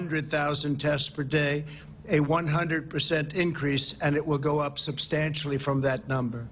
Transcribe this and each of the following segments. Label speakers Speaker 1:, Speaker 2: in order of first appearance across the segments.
Speaker 1: 200,000 tests per day, a 100% increase, and it will go up substantially from that number.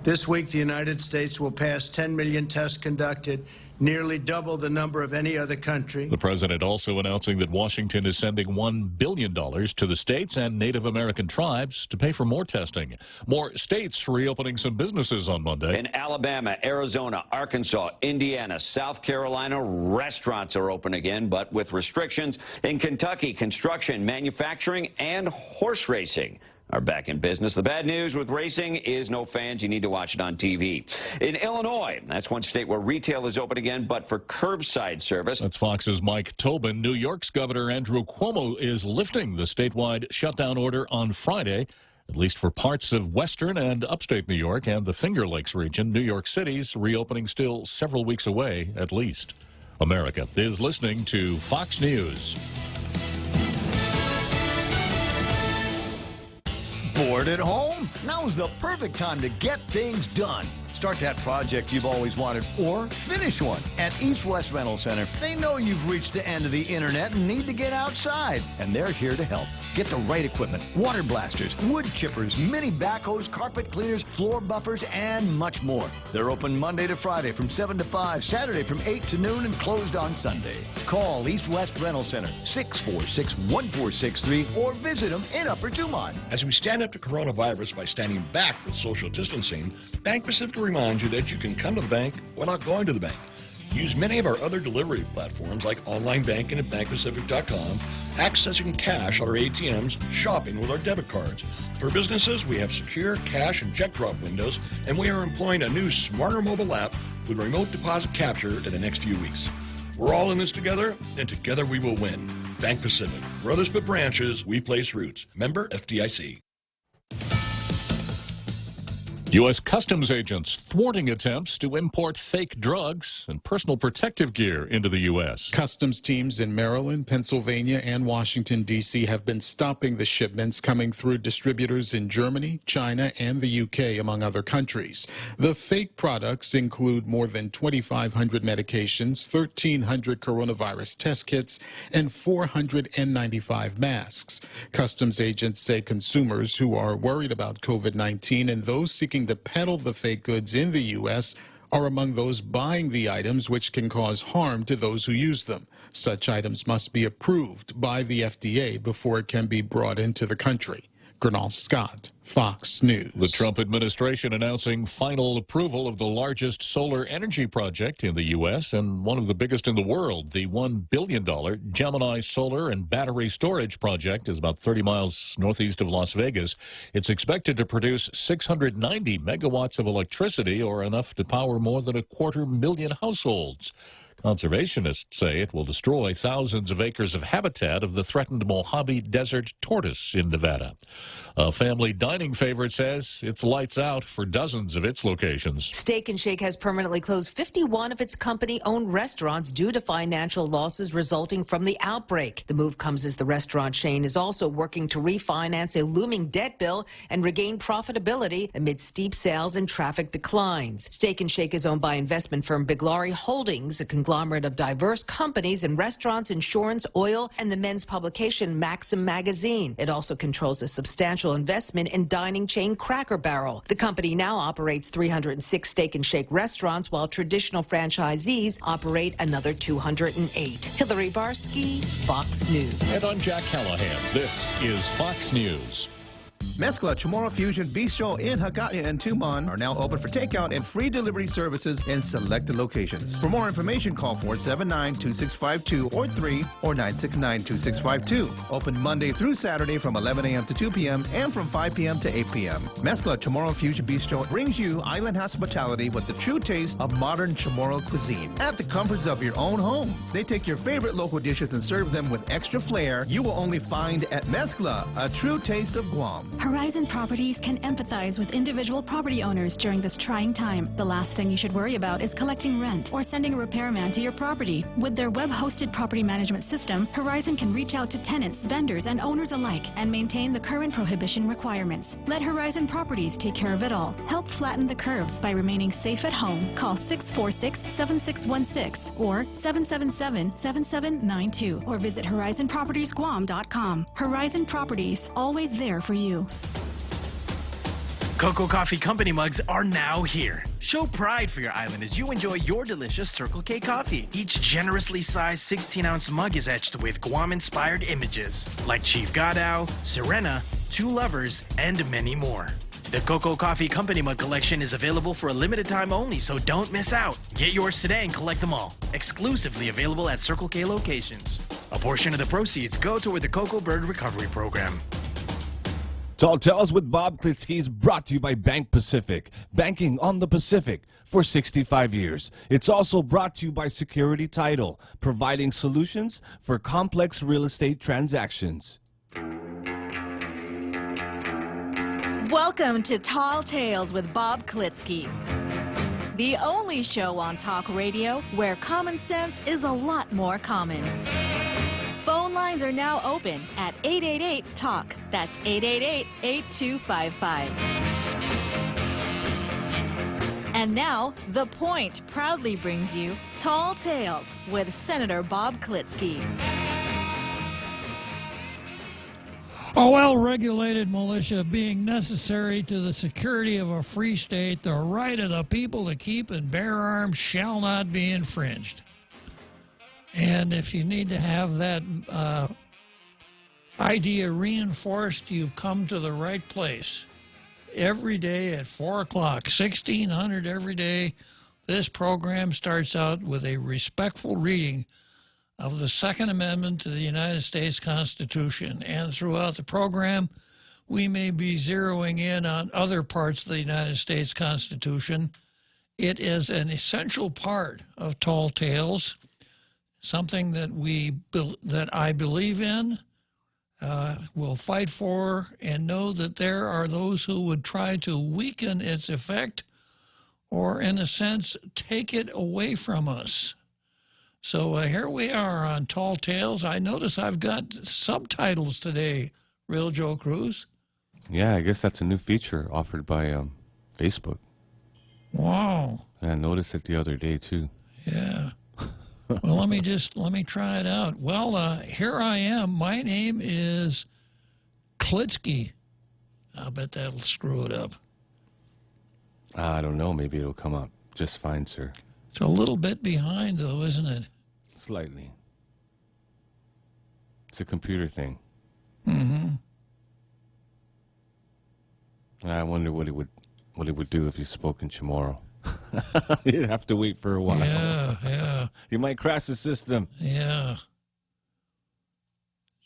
Speaker 1: This week, the United States will pass 10 million tests conducted, nearly double the number of any other country.
Speaker 2: The president also announcing that Washington is sending $1 billion to the states and Native American tribes to pay for more testing. More states reopening some businesses on Monday.
Speaker 3: In Alabama, Arizona, Arkansas, Indiana, South Carolina, restaurants are open again, but with restrictions. In Kentucky, construction, manufacturing, and horse racing are back in business. The bad news with racing is no fans. You need to watch it on TV. In Illinois, that's one state where retail is open again, but for curbside service.
Speaker 2: That's Fox's Mike Tobin. New York's Governor Andrew Cuomo is lifting the statewide shutdown order on Friday, at least for parts of western and upstate New York and the Finger Lakes region. New York City's reopening still several weeks away, at least. America is listening to Fox News.
Speaker 4: Bored at home? Now's the perfect time to get things done. Start that project you've always wanted or finish one. At East West Rental Center, they know you've reached the end of the internet and need to get outside, and they're here to help. Get the right equipment: water blasters, wood chippers, mini backhoes, carpet cleaners, floor buffers, and much more. They're open Monday to Friday from 7 to 5, Saturday from 8 to noon, and closed on Sunday. Call East West Rental Center, 646-1463, or visit them in Upper Dumont.
Speaker 5: As we stand up to coronavirus by standing back with social distancing, Bank Pacific reminds you that you can come to the bank without going to the bank. Use many of our other delivery platforms like online banking at bankpacific.com, accessing cash at our ATMs, shopping with our debit cards. For businesses, we have secure cash and check drop windows, and we are employing a new smarter mobile app with remote deposit capture in the next few weeks. We're all in this together, and together we will win. Bank Pacific. Where others put branches, we place roots. Member FDIC.
Speaker 2: U.S. Customs agents thwarting attempts to import fake drugs and personal protective gear into the U.S.
Speaker 6: Customs teams in Maryland, Pennsylvania, and Washington, D.C. have been stopping the shipments coming through distributors in Germany, China, and the U.K., among other countries. The fake products include more than 2,500 medications, 1,300 coronavirus test kits, and 495 masks. Customs agents say consumers who are worried about COVID-19 and those seeking to peddle the fake goods in the U.S. are among those buying the items, which can cause harm to those who use them. Such items must be approved by the FDA before it can be brought into the country. Gernal Scott, Fox News.
Speaker 2: The Trump administration announcing final approval of the largest solar energy project in the U.S. and one of the biggest in the world. The $1 billion Gemini solar and battery storage project is about 30 miles northeast of Las Vegas. It's expected to produce 690 megawatts of electricity, or enough to power more than 250,000 households. Conservationists say it will destroy thousands of acres of habitat of the threatened Mojave Desert tortoise in Nevada. A family dining favorite says it's lights out for dozens of its locations.
Speaker 7: Steak and Shake has permanently closed 51 of its company-owned restaurants due to financial losses resulting from the outbreak. The move comes as the restaurant chain is also working to refinance a looming debt bill and regain profitability amid steep sales and traffic declines. Steak and Shake is owned by investment firm Biglari Holdings, a conglomerate of diverse companies in restaurants, insurance, oil, and the men's publication Maxim magazine. It also controls a substantial investment in dining chain Cracker Barrel. The company now operates 306 Steak and Shake restaurants, while traditional franchisees operate another 208. Hillary Barsky, Fox News.
Speaker 2: And I'm Jack Callahan. This is Fox News.
Speaker 8: Mezcla Chamorro Fusion Bistro in Haggadah and Tumon are now open for takeout and free delivery services in selected locations. For more information, call 479-2652 or 3 or 969-2652. Open Monday through Saturday from 11 a.m. to 2 p.m. and from 5 p.m. to 8 p.m. Mezcla Chamorro Fusion Bistro brings you island hospitality with the true taste of modern Chamorro cuisine at the comforts of your own home. They take your favorite local dishes and serve them with extra flair you will only find at Mezcla, a true taste of Guam.
Speaker 9: Horizon Properties can empathize with individual property owners during this trying time. The last thing you should worry about is collecting rent or sending a repairman to your property. With their web-hosted property management system, Horizon can reach out to tenants, vendors, and owners alike and maintain the current prohibition requirements. Let Horizon Properties take care of it all. Help flatten the curve by remaining safe at home. Call 646-7616 or 777-7792 or visit horizonpropertiesguam.com. Horizon Properties, always there for you.
Speaker 10: Cocoa Coffee Company mugs are now here. Show pride for your island as you enjoy your delicious Circle K coffee. Each generously sized 16-ounce mug is etched with Guam-inspired images like Chief Gadao, Serena, Two Lovers, and many more. The Cocoa Coffee Company mug collection is available for a limited time only, so don't miss out. Get yours today and collect them all. Exclusively available at Circle K locations. A portion of the proceeds go toward the Cocoa Bird Recovery Program.
Speaker 11: Tall Tales with Bob Klitzkie is brought to you by Bank Pacific, banking on the Pacific for 65 years. It's also brought to you by Security Title, providing solutions for complex real estate transactions.
Speaker 12: Welcome to Tall Tales with Bob Klitzkie, the only show on talk radio where common sense is a lot more common. Phone lines are now open at 888-TALK. That's 888-8255. And now, The Point proudly brings you Tall Tales with Senator Bob Klitzkie.
Speaker 13: A well-regulated militia being necessary to the security of a free state, the right of the people to keep and bear arms shall not be infringed. And if you need to have that idea reinforced, you've come to the right place. Every day at 4 o'clock, 1600 every day, this program starts out with a respectful reading of the Second Amendment to the United States Constitution. And throughout the program, we may be zeroing in on other parts of the United States Constitution. It is an essential part of Tall Tales, something that I believe in, will fight for, and know that there are those who would try to weaken its effect or, in a sense, take it away from us. So here we are on Tall Tales. I notice I've got subtitles today, Real Joe Cruz.
Speaker 11: Yeah, I guess that's a new feature offered by Facebook.
Speaker 13: Wow.
Speaker 11: I noticed it the other day, too.
Speaker 13: Yeah. Well, let me try it out. Well, here I am. My name is Klitzkie. I'll bet that'll screw it up.
Speaker 11: I don't know. Maybe it'll come up just fine, sir.
Speaker 13: It's a little bit behind, though, isn't it?
Speaker 11: Slightly. It's a computer thing.
Speaker 13: Mm-hmm.
Speaker 11: I wonder what it would do if you spoke in Chamorro. You'd have to wait for a while.
Speaker 13: Yeah.
Speaker 11: You might crash the system.
Speaker 13: Yeah.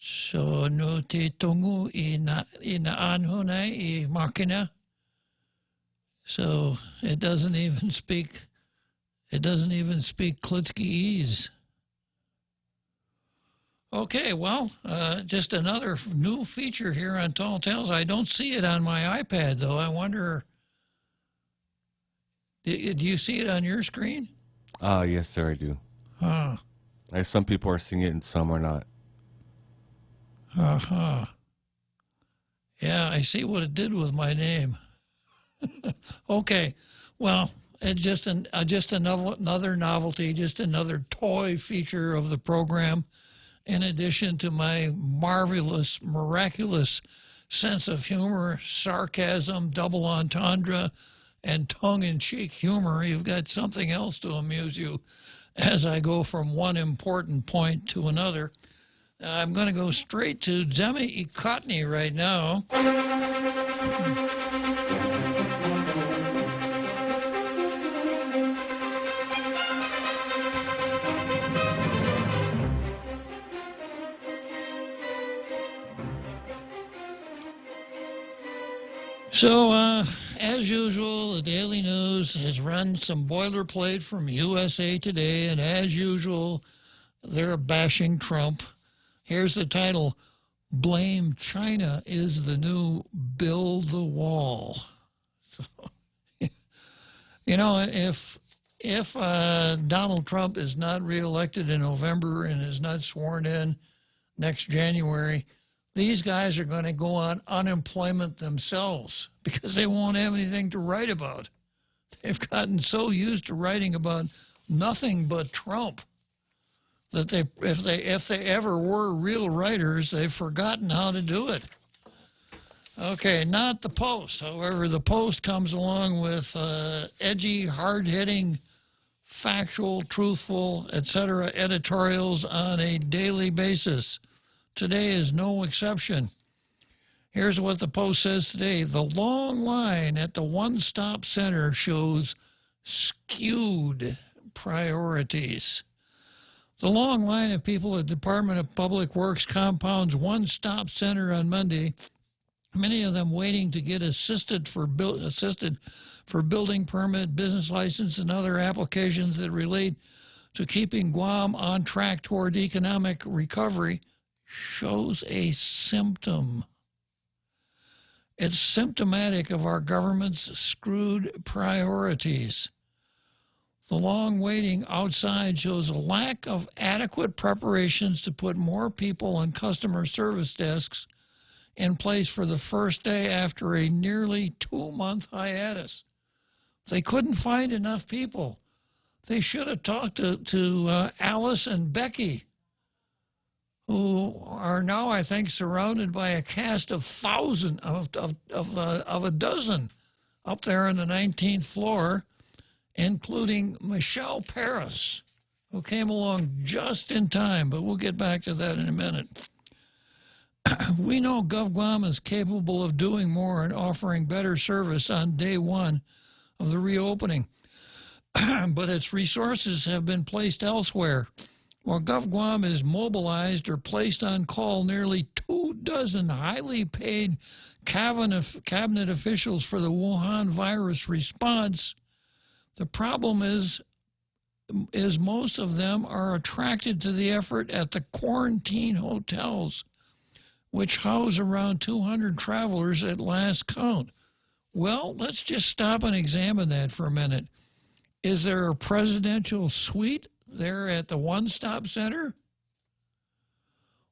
Speaker 13: So no te tongu ina anhunai I makina. So it doesn't even speak Klitzkie-ese. Okay, well, just another new feature here on Tall Tales. I don't see it on my iPad, though. I wonder, do you see it on your screen?
Speaker 11: Yes, sir, I do.
Speaker 13: Huh.
Speaker 11: Some people are seeing it and some are not.
Speaker 13: Uh-huh. Yeah, I see what it did with my name. Okay, well, it's just another novelty, just another toy feature of the program, in addition to my marvelous, miraculous sense of humor, sarcasm, double entendre, and tongue-in-cheek humor. You've got something else to amuse you as I go from one important point to another. I'm going to go straight to Zemi Ikotny right now. So, as usual, the Daily News has run some boilerplate from USA Today, and as usual, they're bashing Trump. Here's the title: blame China is the new build the wall. So, you know, if Donald Trump is not reelected in November and is not sworn in next January, these guys are going to go on unemployment themselves because they won't have anything to write about. They've gotten so used to writing about nothing but Trump that if they ever were real writers, they've forgotten how to do it. Okay, not the Post. However, the Post comes along with edgy, hard-hitting, factual, truthful, etc. editorials on a daily basis. Today is no exception. Here's what the Post says today. The long line at the one-stop center shows skewed priorities. The long line of people at the Department of Public Works compound's one-stop center on Monday, many of them waiting to get assisted for building permit, business license, and other applications that relate to keeping Guam on track toward economic recovery, shows a symptom. It's symptomatic of our government's screwed priorities. The long waiting outside shows a lack of adequate preparations to put more people on customer service desks in place for the first day after a nearly 2-month hiatus. They couldn't find enough people. They should have talked to Alice and Becky, who are now, I think, surrounded by a cast of a dozen up there on the 19th floor, including Michelle Paris, who came along just in time, but we'll get back to that in a minute. We know GovGuam is capable of doing more and offering better service on day one of the reopening, but its resources have been placed elsewhere. While GovGuam is mobilized or placed on call nearly 24 highly paid cabinet officials for the Wuhan virus response, the problem is most of them are attracted to the effort at the quarantine hotels, which house around 200 travelers at last count. Well, let's just stop and examine that for a minute. Is there a presidential suite there at the one-stop center?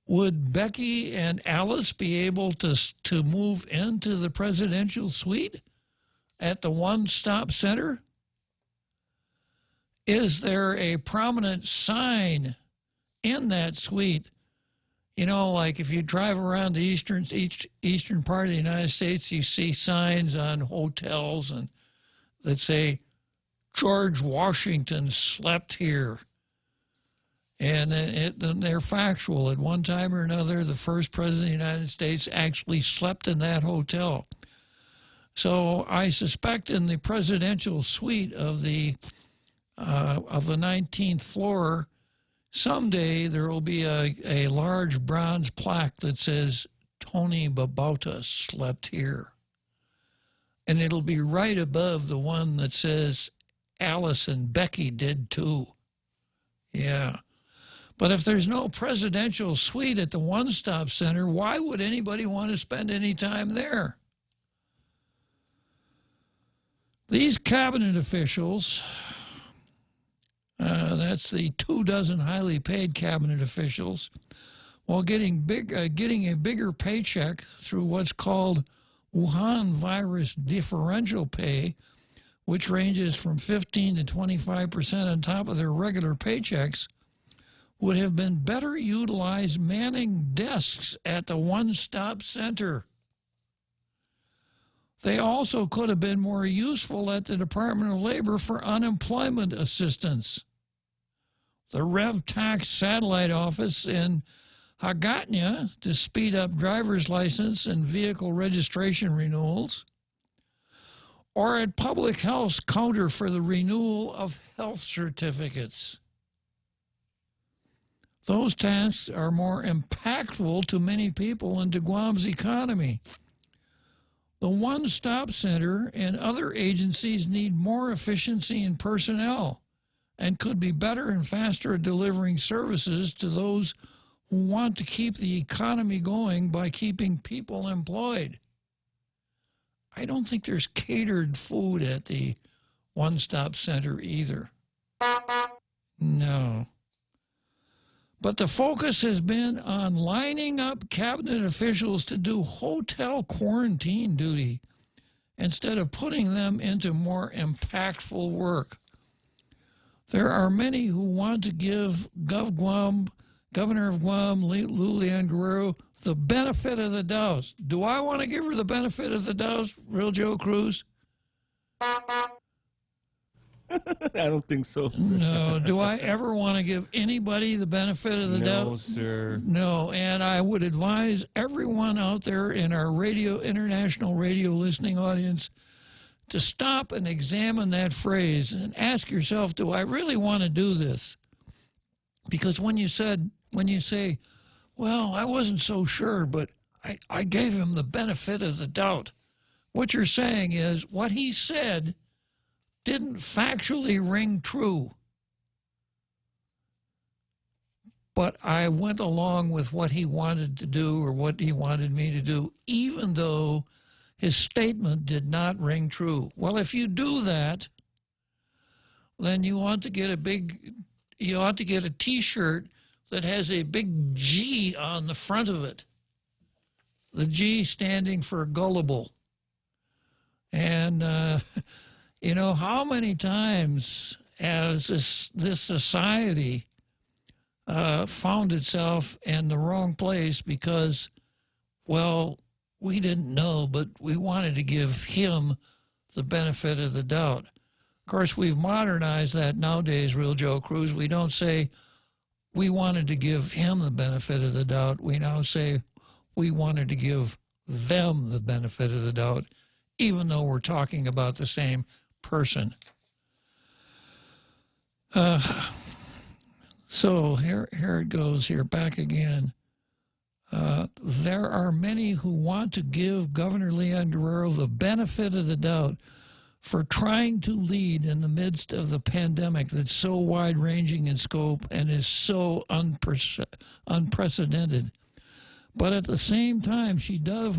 Speaker 13: Would Becky and Alice be able to move into the presidential suite at the one-stop center? Is there a prominent sign in that suite? You know, like if you drive around the eastern part of the United States, you see signs on hotels and that say, George Washington slept here. And they're factual. At one time or another, the first president of the United States actually slept in that hotel. So I suspect in the presidential suite of the 19th floor, someday there will be a large bronze plaque that says, Tony Babauta slept here. And it'll be right above the one that says, Alice and Becky did too. Yeah. But if there's no presidential suite at the one-stop center, why would anybody want to spend any time there? These cabinet officials, that's the 24 highly paid cabinet officials, while getting a bigger paycheck through what's called Wuhan virus differential pay, which ranges from 15 to 25% on top of their regular paychecks, would have been better utilized manning desks at the one-stop center. They also could have been more useful at the Department of Labor for unemployment assistance. The Rev Tax Satellite Office in Hagatnya to speed up driver's license and vehicle registration renewals, or at Public Health's counter for the renewal of health certificates. Those tasks are more impactful to many people and to Guam's economy. The one-stop center and other agencies need more efficiency in personnel and could be better and faster at delivering services to those who want to keep the economy going by keeping people employed. I don't think there's catered food at the one-stop center either. No. But the focus has been on lining up cabinet officials to do hotel quarantine duty instead of putting them into more impactful work. There are many who want to give Governor of Guam, Lulian Guerrero, the benefit of the doubt. Do I want to give her the benefit of the doubt, Real Joe Cruz?
Speaker 11: I don't think so, sir.
Speaker 13: No. Do I ever want to give anybody the benefit of the doubt?
Speaker 11: No, sir.
Speaker 13: No. And I would advise everyone out there in our international radio listening audience to stop and examine that phrase and ask yourself, do I really want to do this? Because when you say, well, I wasn't so sure, but I gave him the benefit of the doubt, what you're saying is what he said didn't factually ring true. But I went along with what he wanted to do or what he wanted me to do, even though his statement did not ring true. Well, if you do that, then you ought to get a T-shirt that has a big G on the front of it. The G standing for gullible. And, you know, how many times has this society found itself in the wrong place because, well, we didn't know, but we wanted to give him the benefit of the doubt. Of course, we've modernized that nowadays, Real Joe Cruz. We don't say we wanted to give him the benefit of the doubt. We now say we wanted to give them the benefit of the doubt, even though we're talking about the same person. So here it goes here, back again. There are many who want to give Governor Leon Guerrero the benefit of the doubt for trying to lead in the midst of the pandemic that's so wide-ranging in scope and is so unprecedented. But at the same time, she does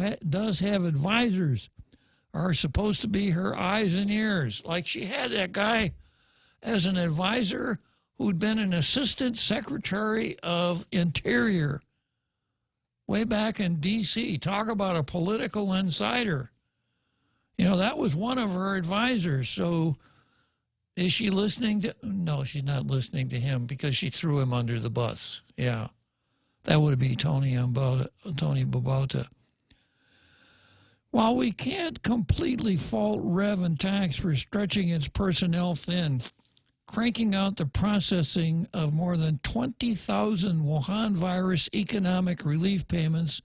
Speaker 13: have advisors, are supposed to be her eyes and ears. Like she had that guy as an advisor who'd been an assistant secretary of Interior way back in D.C. Talk about a political insider. You know, that was one of her advisors. So is she listening to... No, she's not listening to him because she threw him under the bus. Yeah. That would be Tony Babauta. While we can't completely fault Rev and Tax for stretching its personnel thin, cranking out the processing of more than 20,000 Wuhan virus economic relief payments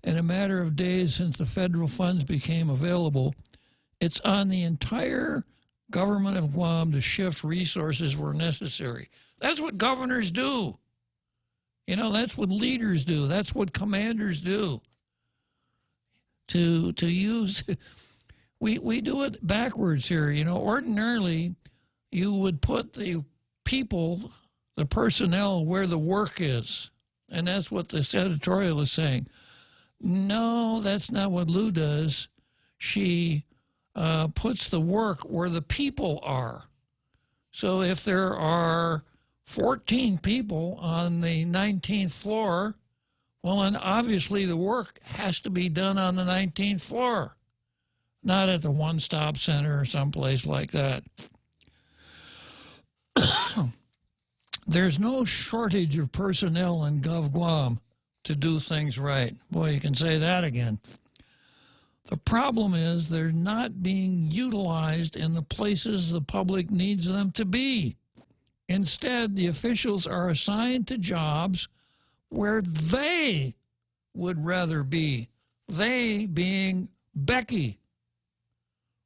Speaker 13: in a matter of days since the federal funds became available, it's on the entire government of Guam to shift resources where necessary. That's what governors do. You know, that's what leaders do. That's what commanders do. To use, we do it backwards here. You know, ordinarily, you would put the people, the personnel, where the work is. And that's what this editorial is saying. No, that's not what Lou does. She puts the work where the people are. So if there are 14 people on the 19th floor, well, and obviously the work has to be done on the 19th floor, not at the one-stop center or someplace like that. There's no shortage of personnel in Gov Guam to do things right. Boy, you can say that again. The problem is they're not being utilized in the places the public needs them to be. Instead, the officials are assigned to jobs where they would rather be. They being Becky.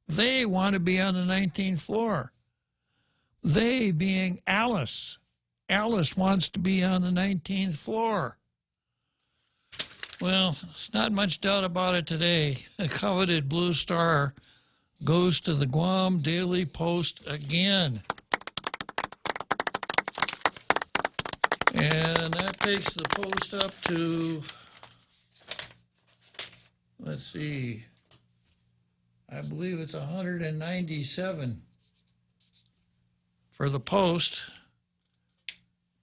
Speaker 13: They want to be on the 19th floor. They being Alice. Alice wants to be on the 19th floor. Well, there's not much doubt about it today. The coveted Blue Star goes to the Guam Daily Post again. And that takes the Post up to, let's see, I believe it's 197 for the Post.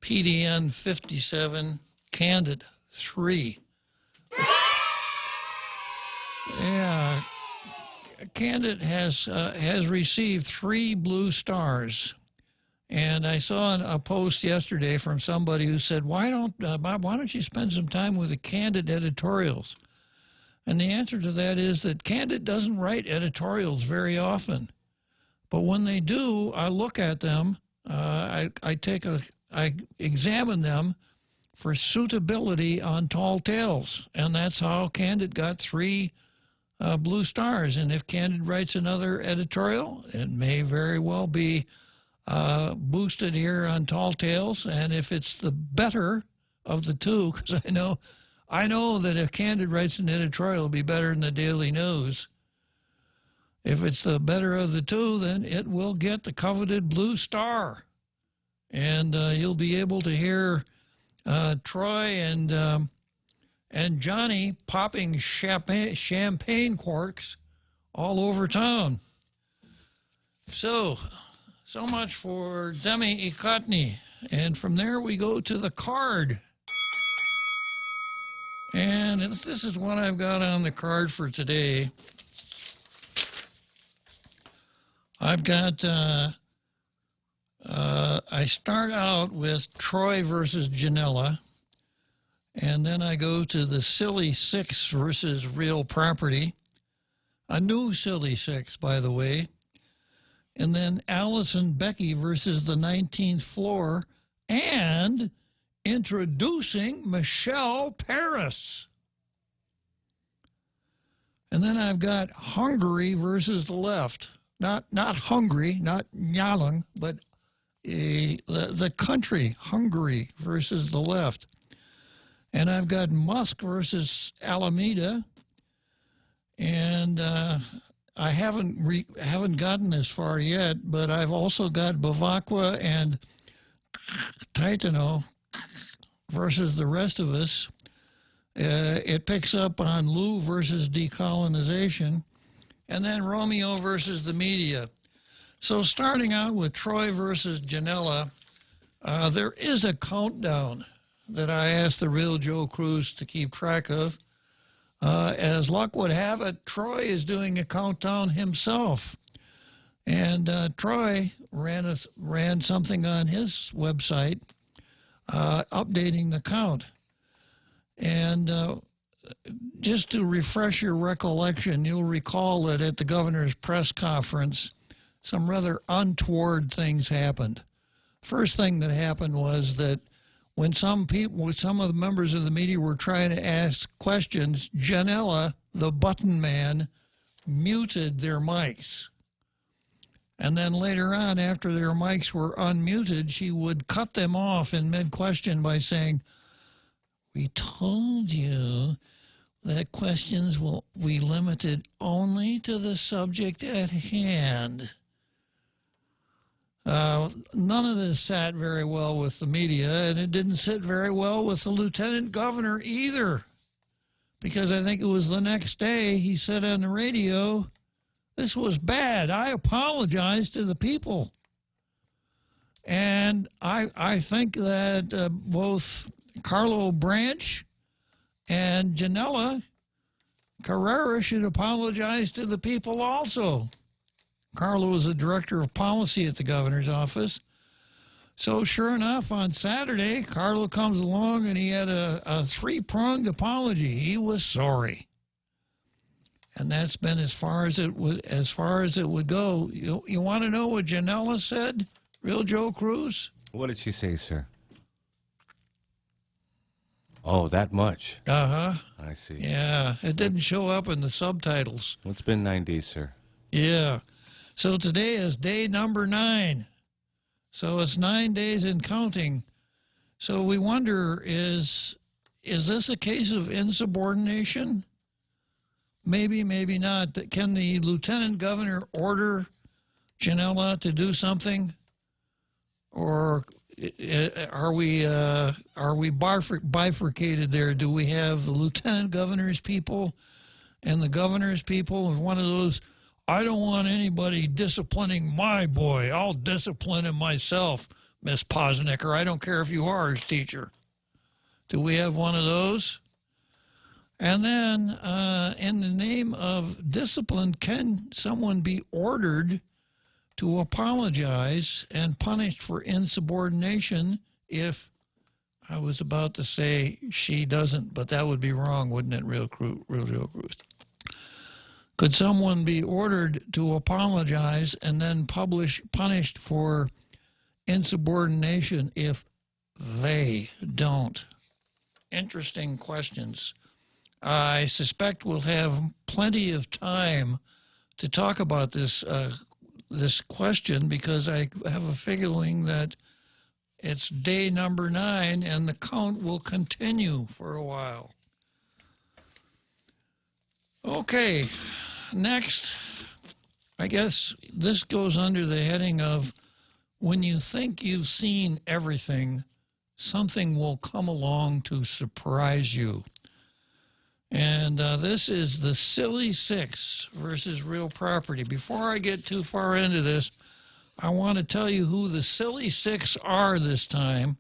Speaker 13: PDN 57, Candid 3. Yeah, Candid has received 3 blue stars. And I saw a post yesterday from somebody who said, Bob, why don't you spend some time with the Candid editorials? And the answer to that is that Candid doesn't write editorials very often. But when they do, I look at them, I examine them for suitability on tall tales. And that's how Candid got 3 blue stars. And if Candid writes another editorial, it may very well be boosted here on Tall Tales, and if it's the better of the two, because I know that if Candid writes an editorial, it'll be better than the Daily News. If it's the better of the two, then it will get the coveted blue star, and you'll be able to hear Troy and Johnny popping champagne corks all over town. So much for Demi Ikotny. And from there we go to the card. And this is what I've got on the card for today. I've got, I start out with Troy versus Janela. And then I go to the Silly Six versus Real Property. A new Silly Six, by the way. And then Allison Becky versus the 19th Floor, and introducing Michelle Paris. And then I've got Hungary versus the Left. Not Hungary, not Nyalong, but the country, Hungary versus the Left. And I've got Musk versus Alameda. And I haven't gotten this far yet, but I've also got Bavacqua and Titano versus the rest of us. It picks up on Lou versus decolonization, and then Romeo versus the media. So starting out with Troy versus Janela, there is a countdown that I asked the real Joe Cruz to keep track of. As luck would have it, Troy is doing a countdown himself. And Troy ran something on his website updating the count. And just to refresh your recollection, you'll recall that at the governor's press conference, some rather untoward things happened. First thing that happened was that when some of the members of the media were trying to ask questions, Janela, the button man, muted their mics. And then later on, after their mics were unmuted, she would cut them off in mid-question by saying, "We told you that questions will be limited only to the subject at hand." None of this sat very well with the media, and it didn't sit very well with the lieutenant governor either, because I think it was the next day he said on the radio, "This was bad. I apologize to the people." And I think that both Carlo Branch and Janela Carrera should apologize to the people also. Carlo is the director of policy at the governor's office. So sure enough, on Saturday, Carlo comes along and he had a three-pronged apology. He was sorry. And that's been as far as it would go. You want to know what Janela said, real Joe Cruz?
Speaker 11: What did she say, sir? Oh, that much?
Speaker 13: Uh-huh.
Speaker 11: I see.
Speaker 13: Yeah, it didn't show up in the subtitles.
Speaker 11: Well, it's been 9 days, sir.
Speaker 13: Yeah. So today is day number 9. So it's 9 days and counting. So we wonder, is this a case of insubordination? Maybe, maybe not. Can the lieutenant governor order Janela to do something? Or are we bifurcated there? Do we have the lieutenant governor's people and the governor's people? And one of those, I don't want anybody disciplining my boy. I'll discipline him myself, Miss Posnicker. I don't care if you are his teacher. Do we have one of those? And then, in the name of discipline, can someone be ordered to apologize and punished for insubordination if, I was about to say she doesn't, but that would be wrong, wouldn't it, Real Joe Cruz? Could someone be ordered to apologize and then punished for insubordination if they don't? Interesting questions. I suspect we'll have plenty of time to talk about this question, because I have a feeling that it's day number 9 and the count will continue for a while. Okay, next, I guess this goes under the heading of when you think you've seen everything, something will come along to surprise you. And this is the Silly Six versus Real Property. Before I get too far into this, I want to tell you who the Silly Six are this time,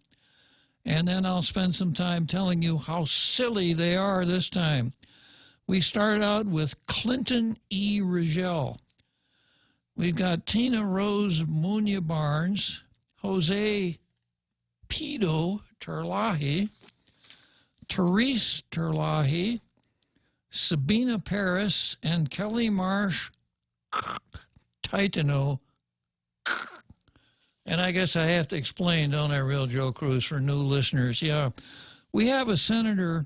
Speaker 13: and then I'll spend some time telling you how silly they are this time. We start out with Clinton E. Rigel. We've got Tina Rose Munya Barnes, Jose Pido Terlahi, Therese Terlahi, Sabina Paris, and Kelly Marsh Titano. And I guess I have to explain, don't I, Real Joe Cruz, for new listeners? Yeah, we have a senator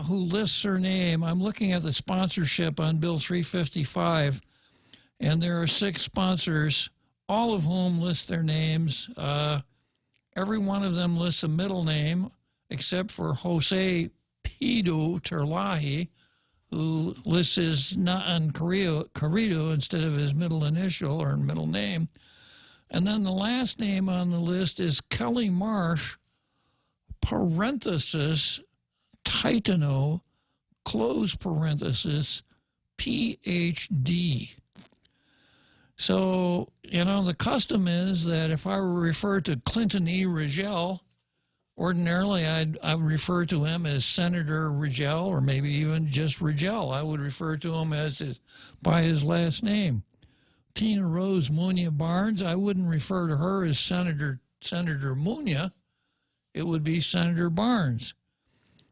Speaker 13: who lists her name. I'm looking at the sponsorship on Bill 355, and there are 6 sponsors, all of whom list their names. Every one of them lists a middle name, except for Jose Pido Terlahi, who lists his Na'an Carrillo instead of his middle initial or middle name. And then the last name on the list is Kelly Marsh, parenthesis, Titano, close parenthesis, PhD. So, you know, the custom is that if I were to refer to Clinton E. Rigel, ordinarily I would refer to him as Senator Rigel, or maybe even just Rigel. I would refer to him by his last name. Tina Rose Munya Barnes, I wouldn't refer to her as Senator Munya. It would be Senator Barnes.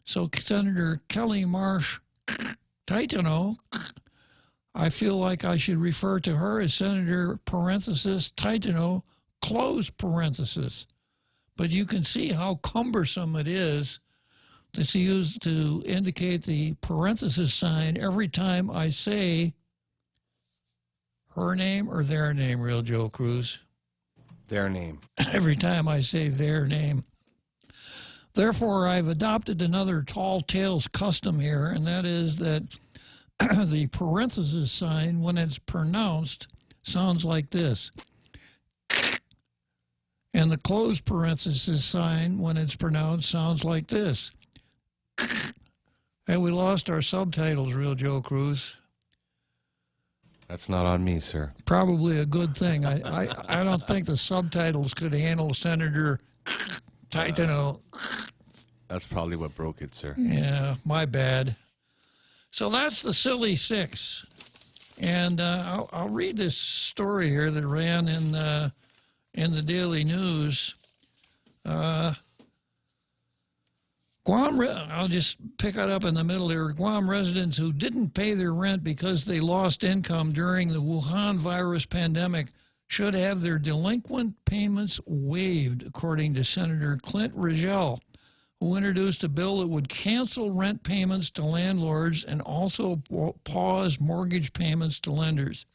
Speaker 13: So Senator Kelly Marsh Titano, I feel like I should refer to her as Senator parenthesis Titano, close parenthesis. But you can see how cumbersome it is to use to indicate the parenthesis sign every time I say her name or their name, Real Joe Cruz.
Speaker 11: Their name.
Speaker 13: Every time I say their name. Therefore, I've adopted another Tall Tales custom here, and that is that the parenthesis sign, when it's pronounced, sounds like this. And the closed parenthesis sign, when it's pronounced, sounds like this. And we lost our subtitles, Real Joe Cruz.
Speaker 11: That's not on me, sir.
Speaker 13: Probably a good thing. I don't think the subtitles could handle Senator Titano.
Speaker 11: That's probably what broke it, sir.
Speaker 13: Yeah, my bad. So that's the Silly Six. And I'll read this story here that ran in the Daily News. I'll just pick it up in the middle here. Guam residents who didn't pay their rent because they lost income during the Wuhan virus pandemic should have their delinquent payments waived, according to Senator Clint Rigel, who introduced a bill that would cancel rent payments to landlords and also pause mortgage payments to lenders.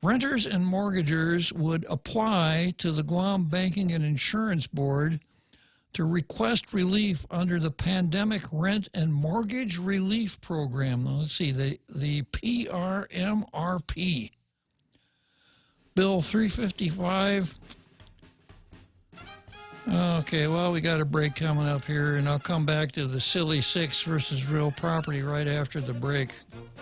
Speaker 13: Renters and mortgagors would apply to the Guam Banking and Insurance Board to request relief under the Pandemic Rent and Mortgage Relief Program. Now, let's see, the PRMRP. Bill 355 Okay, well, we got a break coming up here, and I'll come back to the silly six versus real property right after the break.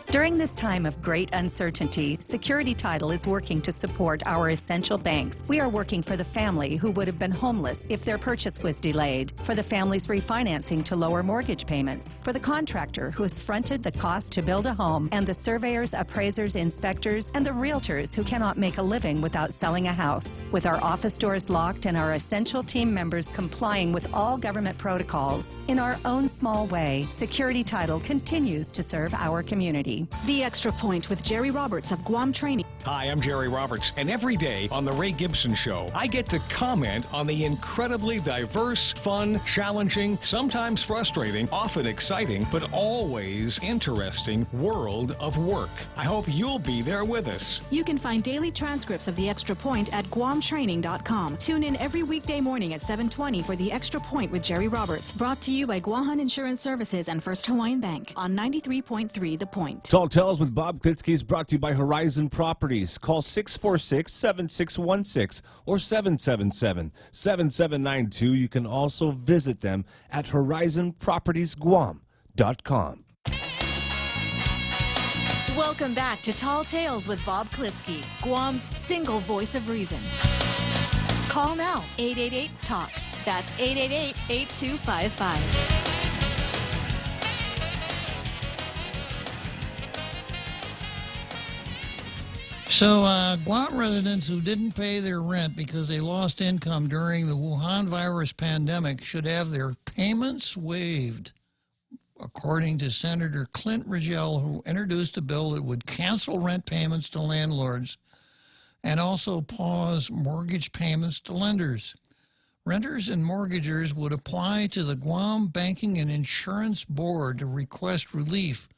Speaker 14: During this time of great uncertainty, Security Title is working to support our essential banks. We are working for the family who would have been homeless if their purchase was delayed, for the families refinancing to lower mortgage payments, for the contractor who has fronted the cost to build a home, and the surveyors, appraisers, inspectors, and the realtors who cannot make a living without selling a house. With our office doors locked and our essential team members complying with all government protocols, in our own small way, Security Title continues to serve our community.
Speaker 9: The Extra Point with Jerry Roberts of Guam Training.
Speaker 15: Hi, I'm Jerry Roberts, and every day on The Ray Gibson Show, I get to comment on the incredibly diverse, fun, challenging, sometimes frustrating, often exciting, but always interesting world of work. I hope you'll be there with us.
Speaker 9: You can find daily transcripts of The Extra Point at guamtraining.com. Tune in every weekday morning at 7:20 for The Extra Point with Jerry Roberts, brought to you by Guahan Insurance Services and First Hawaiian Bank on 93.3 The Point.
Speaker 11: Tall Tales with Bob Klitzkie is brought to you by Horizon Properties. Call 646-7616 or 777-7792. You can also visit them at horizonpropertiesguam.com.
Speaker 12: Welcome back to Tall Tales with Bob Klitzkie, Guam's single voice of reason. Call now, 888-TALK. That's 888-8255.
Speaker 13: So, Guam residents who didn't pay their rent because they lost income during the Wuhan virus pandemic should have their payments waived, according to Senator Clint Rigel, who introduced a bill that would cancel rent payments to landlords and also pause mortgage payments to lenders. Renters and mortgagors would apply to the Guam Banking and Insurance Board to request relief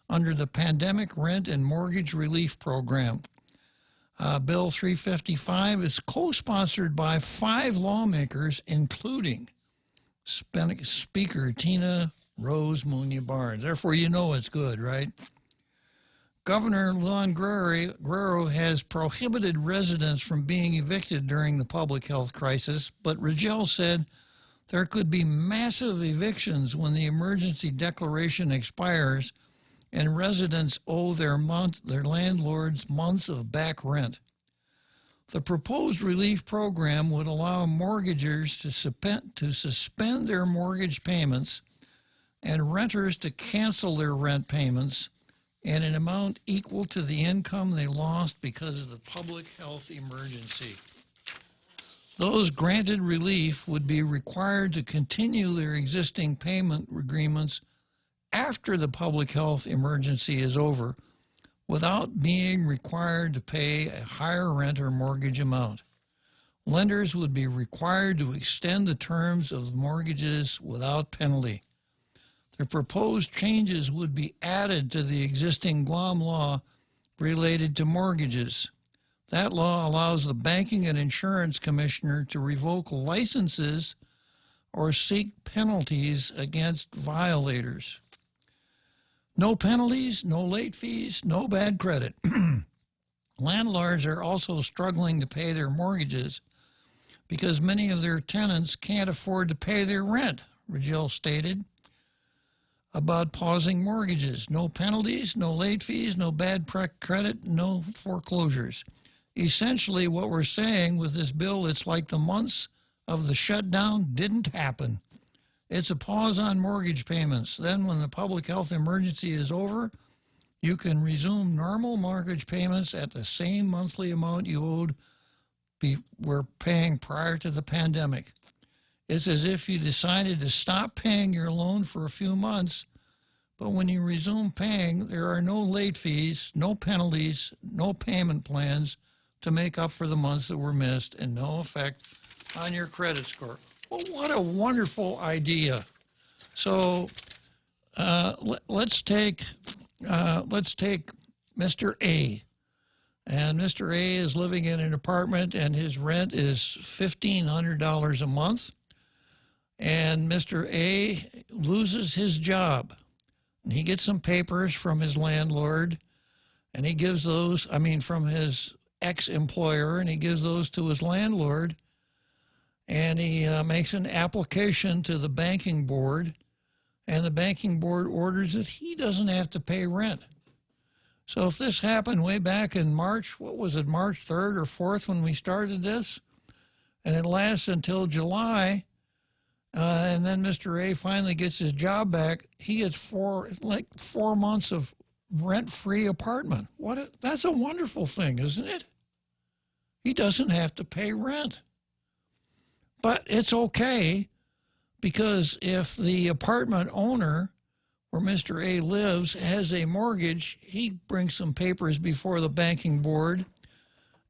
Speaker 13: under the Pandemic Rent and Mortgage Relief Program. Bill 355 is co-sponsored by 5 lawmakers, including Speaker Tina Rose Munya Barnes. Therefore, you know it's good, right? Governor Luan Guerrero has prohibited residents from being evicted during the public health crisis, but Rigel said there could be massive evictions when the emergency declaration expires and residents owe their landlords months of back rent. The proposed relief program would allow mortgagors to suspend their mortgage payments and renters to cancel their rent payments in an amount equal to the income they lost because of the public health emergency. Those granted relief would be required to continue their existing payment agreements after the public health emergency is over, without being required to pay a higher rent or mortgage amount. Lenders would be required to extend the terms of mortgages without penalty. The proposed changes would be added to the existing Guam law related to mortgages. That law allows the Banking and Insurance Commissioner to revoke licenses or seek penalties against violators. No penalties, no late fees, no bad credit. Landlords are also struggling to pay their mortgages because many of their tenants can't afford to pay their rent, Rigel stated about pausing mortgages. No penalties, no late fees, no bad credit, no foreclosures. Essentially, what we're saying with this bill, it's like the months of the shutdown didn't happen. It's a pause on mortgage payments. Then when the public health emergency is over, you can resume normal mortgage payments at the same monthly amount you were paying prior to the pandemic. It's as if you decided to stop paying your loan for a few months, but when you resume paying, there are no late fees, no penalties, no payment plans to make up for the months that were missed, and no effect on your credit score. Well, what a wonderful idea. So let's take Mr. A. And Mr. A is living in an apartment, and his rent is $1,500 a month. And Mr. A loses his job. And he gets some papers from his landlord, and he gives those, from his ex-employer, and he gives those to his landlord. and he makes an application to the banking board, and the banking board orders that he doesn't have to pay rent. So if this happened way back in March, what was it, March 3rd or 4th when we started this, and it lasts until July, and then Mr. A finally gets his job back, he gets 4 months of rent-free apartment. That's a wonderful thing, isn't it? He doesn't have to pay rent. But it's okay, because if the apartment owner where Mr. A lives has a mortgage, he brings some papers before the banking board,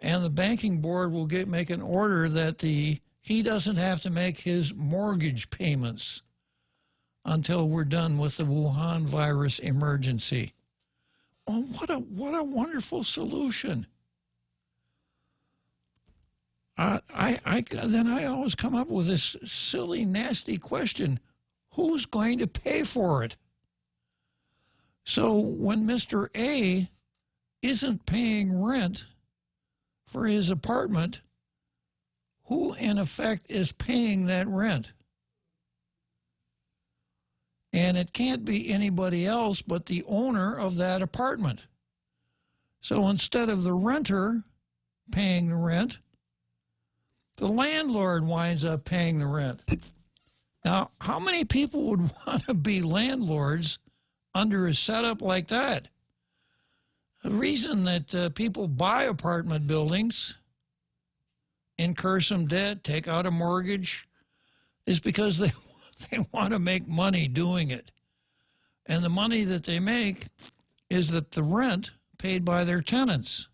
Speaker 13: and the banking board will make an order that he doesn't have to make his mortgage payments until we're done with the Wuhan virus emergency. Oh, what a wonderful solution. Then I always come up with this silly, nasty question: who's going to pay for it? So when Mr. A isn't paying rent for his apartment, who in effect is paying that rent? And it can't be anybody else but the owner of that apartment. So instead of the renter paying the rent, the landlord winds up paying the rent. Now, how many people would want to be landlords under a setup like that? The reason that people buy apartment buildings, incur some debt, take out a mortgage, is because they want to make money doing it. And the money that they make is that the rent paid by their tenants.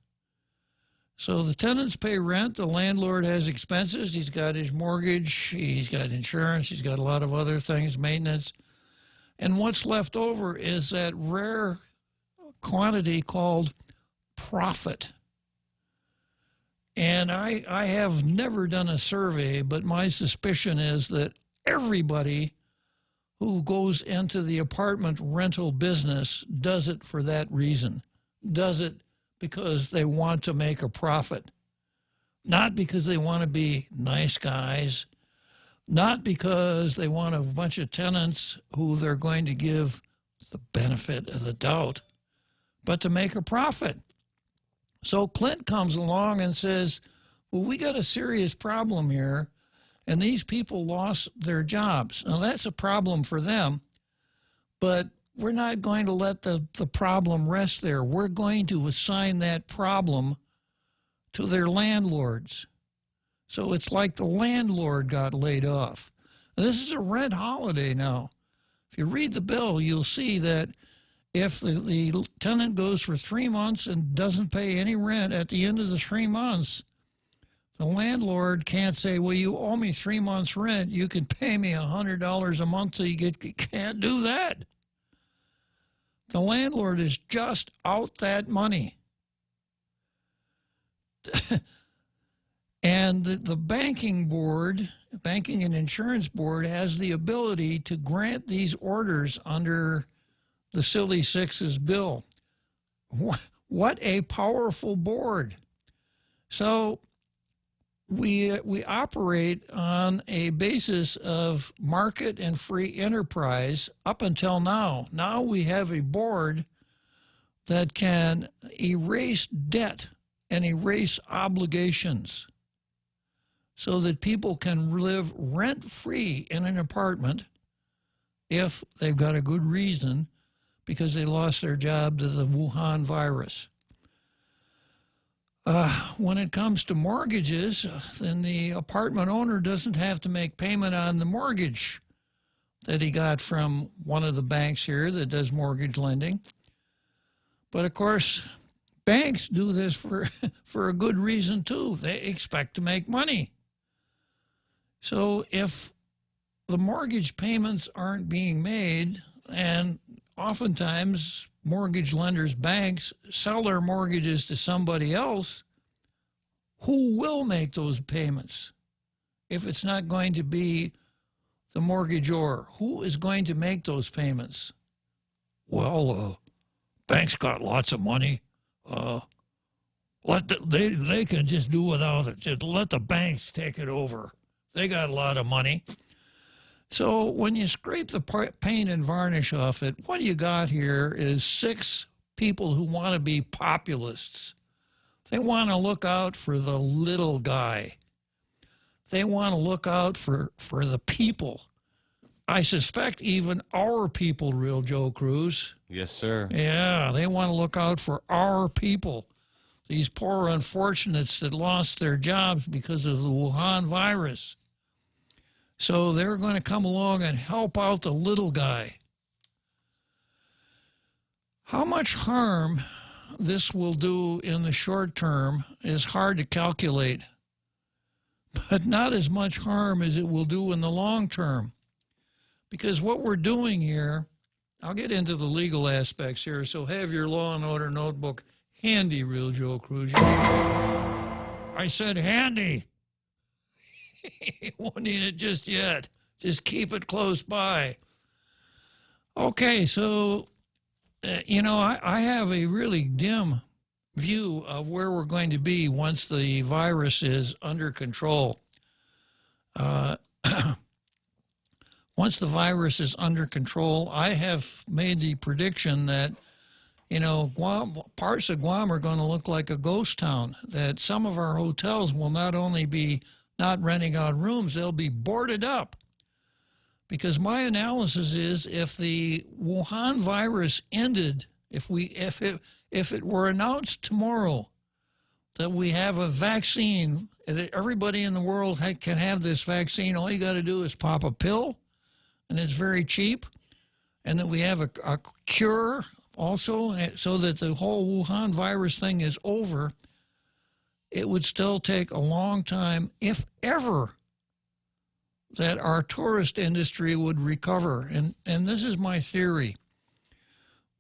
Speaker 13: So the tenants pay rent, the landlord has expenses, he's got his mortgage, he's got insurance, he's got a lot of other things, maintenance. And what's left over is that rare quantity called profit. And I have never done a survey, but my suspicion is that everybody who goes into the apartment rental business does it for that reason, does it because they want to make a profit, not because they want to be nice guys, not because they want a bunch of tenants who they're going to give the benefit of the doubt, but to make a profit. So Clint comes along and says, well, we got a serious problem here, and these people lost their jobs. Now, that's a problem for them, but we're not going to let the problem rest there. We're going to assign that problem to their landlords. So it's like the landlord got laid off. Now, this is a rent holiday now. If you read the bill, you'll see that if the tenant goes for 3 months and doesn't pay any rent at the end of the 3 months, the landlord can't say, well, you owe me 3 months rent, you can pay me $100 a month till you can't do that. The landlord is just out that money. And the banking board, banking and insurance board, has the ability to grant these orders under the Silly Sixes bill. What a powerful board. So we operate on a basis of market and free enterprise up until now. Now we have a board that can erase debt and erase obligations so that people can live rent-free in an apartment if they've got a good reason, because they lost their job to the Wuhan virus. When it comes to mortgages, then the apartment owner doesn't have to make payment on the mortgage that he got from one of the banks here that does mortgage lending. But of course, banks do this for a good reason too. They expect to make money. So if the mortgage payments aren't being made, and oftentimes mortgage lenders, banks, sell their mortgages to somebody else, who will make those payments if it's not going to be the mortgagor? Who is going to make those payments? Well, banks got lots of money. They can just do without it. Just let the banks take it over. They got a lot of money. So when you scrape the paint and varnish off it, what you got here is 6 people who want to be populists. They want to look out for the little guy. They want to look out for the people. I suspect even our people, Real Joe Cruz.
Speaker 11: Yes, sir.
Speaker 13: Yeah, they want to look out for our people. These poor unfortunates that lost their jobs because of the Wuhan virus. So they're going to come along and help out the little guy. How much harm this will do in the short term is hard to calculate, but not as much harm as it will do in the long term. Because what we're doing here, I'll get into the legal aspects here, so have your Law and Order notebook handy, Real Joe Cruz. I said handy. You won't need it just yet. Just keep it close by. Okay, so, I have a really dim view of where we're going to be once the virus is under control. Once the virus is under control, I have made the prediction that, Guam, parts of Guam are going to look like a ghost town, that some of our hotels will not only be not renting out rooms, they'll be boarded up. Because my analysis is if the Wuhan virus ended, if it were announced tomorrow that we have a vaccine, that everybody in the world can have this vaccine, all you got to do is pop a pill, and it's very cheap, and that we have a cure also, so that the whole Wuhan virus thing is over, it would still take a long time, if ever, that our tourist industry would recover. And this is my theory.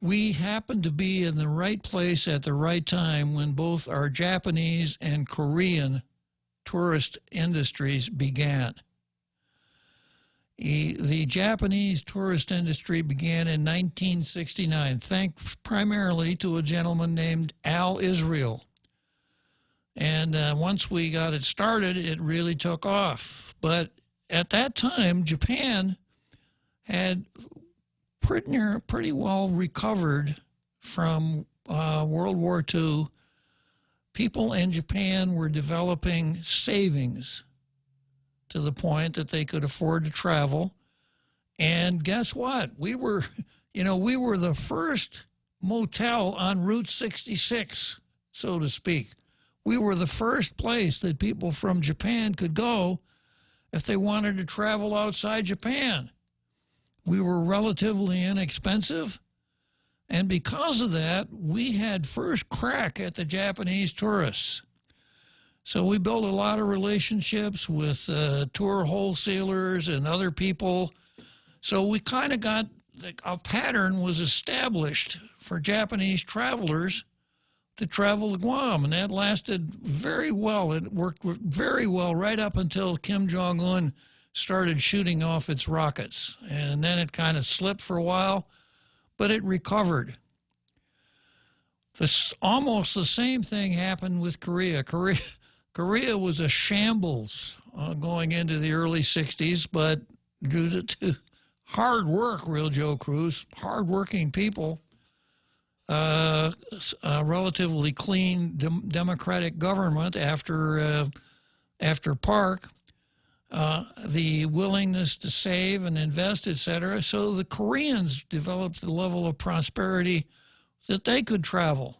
Speaker 13: We happen to be in the right place at the right time when both our Japanese and Korean tourist industries began. The Japanese tourist industry began in 1969, thanks primarily to a gentleman named Al Israel. And once we got it started, it really took off. But at that time, Japan had pretty well recovered from World War II. People in Japan were developing savings to the point that they could afford to travel. And guess what? We were the first motel on Route 66, so to speak. We were the first place that people from Japan could go if they wanted to travel outside Japan. We were relatively inexpensive, and because of that, we had first crack at the Japanese tourists. So we built a lot of relationships with tour wholesalers and other people. So we kind of got, a pattern was established for Japanese travelers to travel to Guam, and that lasted very well. It worked very well right up until Kim Jong-un started shooting off its rockets. And then it kind of slipped for a while, but it recovered. Almost the same thing happened with Korea. Korea was a shambles going into the early 60s, but due to hard work, Real Joe Cruz, hard-working people, a relatively clean democratic government after Park, the willingness to save and invest, etc. So the Koreans developed the level of prosperity that they could travel.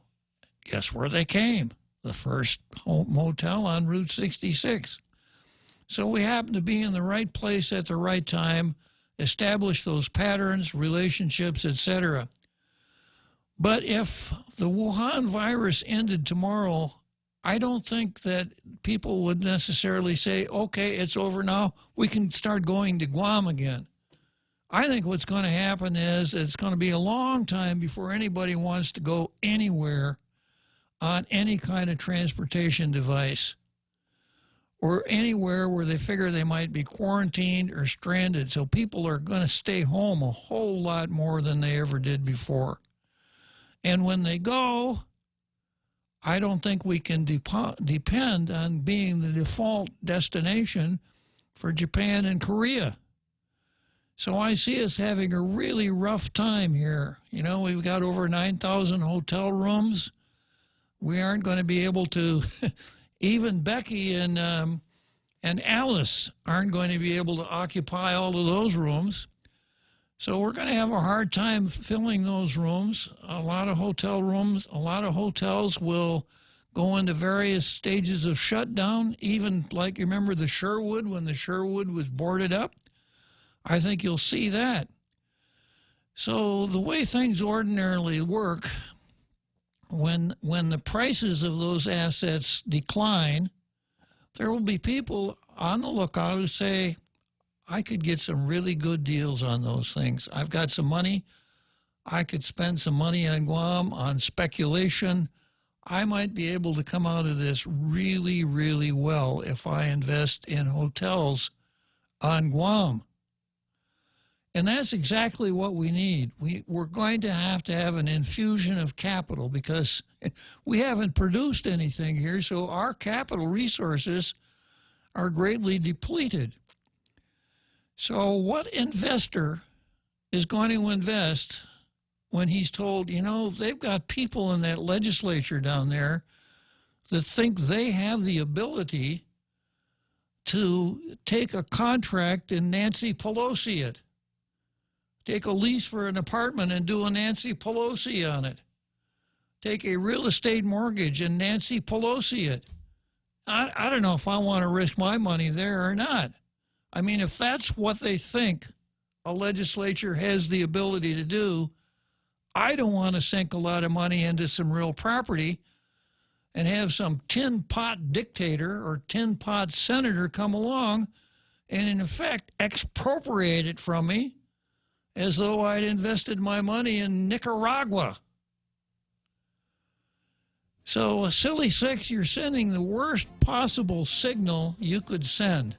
Speaker 13: Guess where they came? The first motel on Route 66. So we happen to be in the right place at the right time, establish those patterns, relationships, etc. But if the Wuhan virus ended tomorrow, I don't think that people would necessarily say, okay, it's over now, we can start going to Guam again. I think what's going to happen is it's going to be a long time before anybody wants to go anywhere on any kind of transportation device or anywhere where they figure they might be quarantined or stranded. So people are going to stay home a whole lot more than they ever did before. And when they go, I don't think we can depend on being the default destination for Japan and Korea. So I see us having a really rough time here. You know, we've got over 9,000 hotel rooms. We aren't going to be able to, even Becky and Alice aren't going to be able to occupy all of those rooms. So we're going to have a hard time filling those rooms. A lot of hotel rooms, a lot of hotels will go into various stages of shutdown, even like you remember the Sherwood, when the Sherwood was boarded up. I think you'll see that. So the way things ordinarily work, when the prices of those assets decline, there will be people on the lookout who say, I could get some really good deals on those things. I've got some money. I could spend some money on Guam on speculation. I might be able to come out of this really, really well if I invest in hotels on Guam. And that's exactly what we need. We're going to have an infusion of capital because we haven't produced anything here, so our capital resources are greatly depleted. So what investor is going to invest when he's told, you know, they've got people in that legislature down there that think they have the ability to take a contract and Nancy Pelosi it? Take a lease for an apartment and do a Nancy Pelosi on it. Take a real estate mortgage and Nancy Pelosi it. I don't know if I want to risk my money there or not. I mean, if that's what they think a legislature has the ability to do, I don't want to sink a lot of money into some real property and have some tin pot dictator or tin pot senator come along and, in effect, expropriate it from me as though I'd invested my money in Nicaragua. So, Silly Six, you're sending the worst possible signal you could send.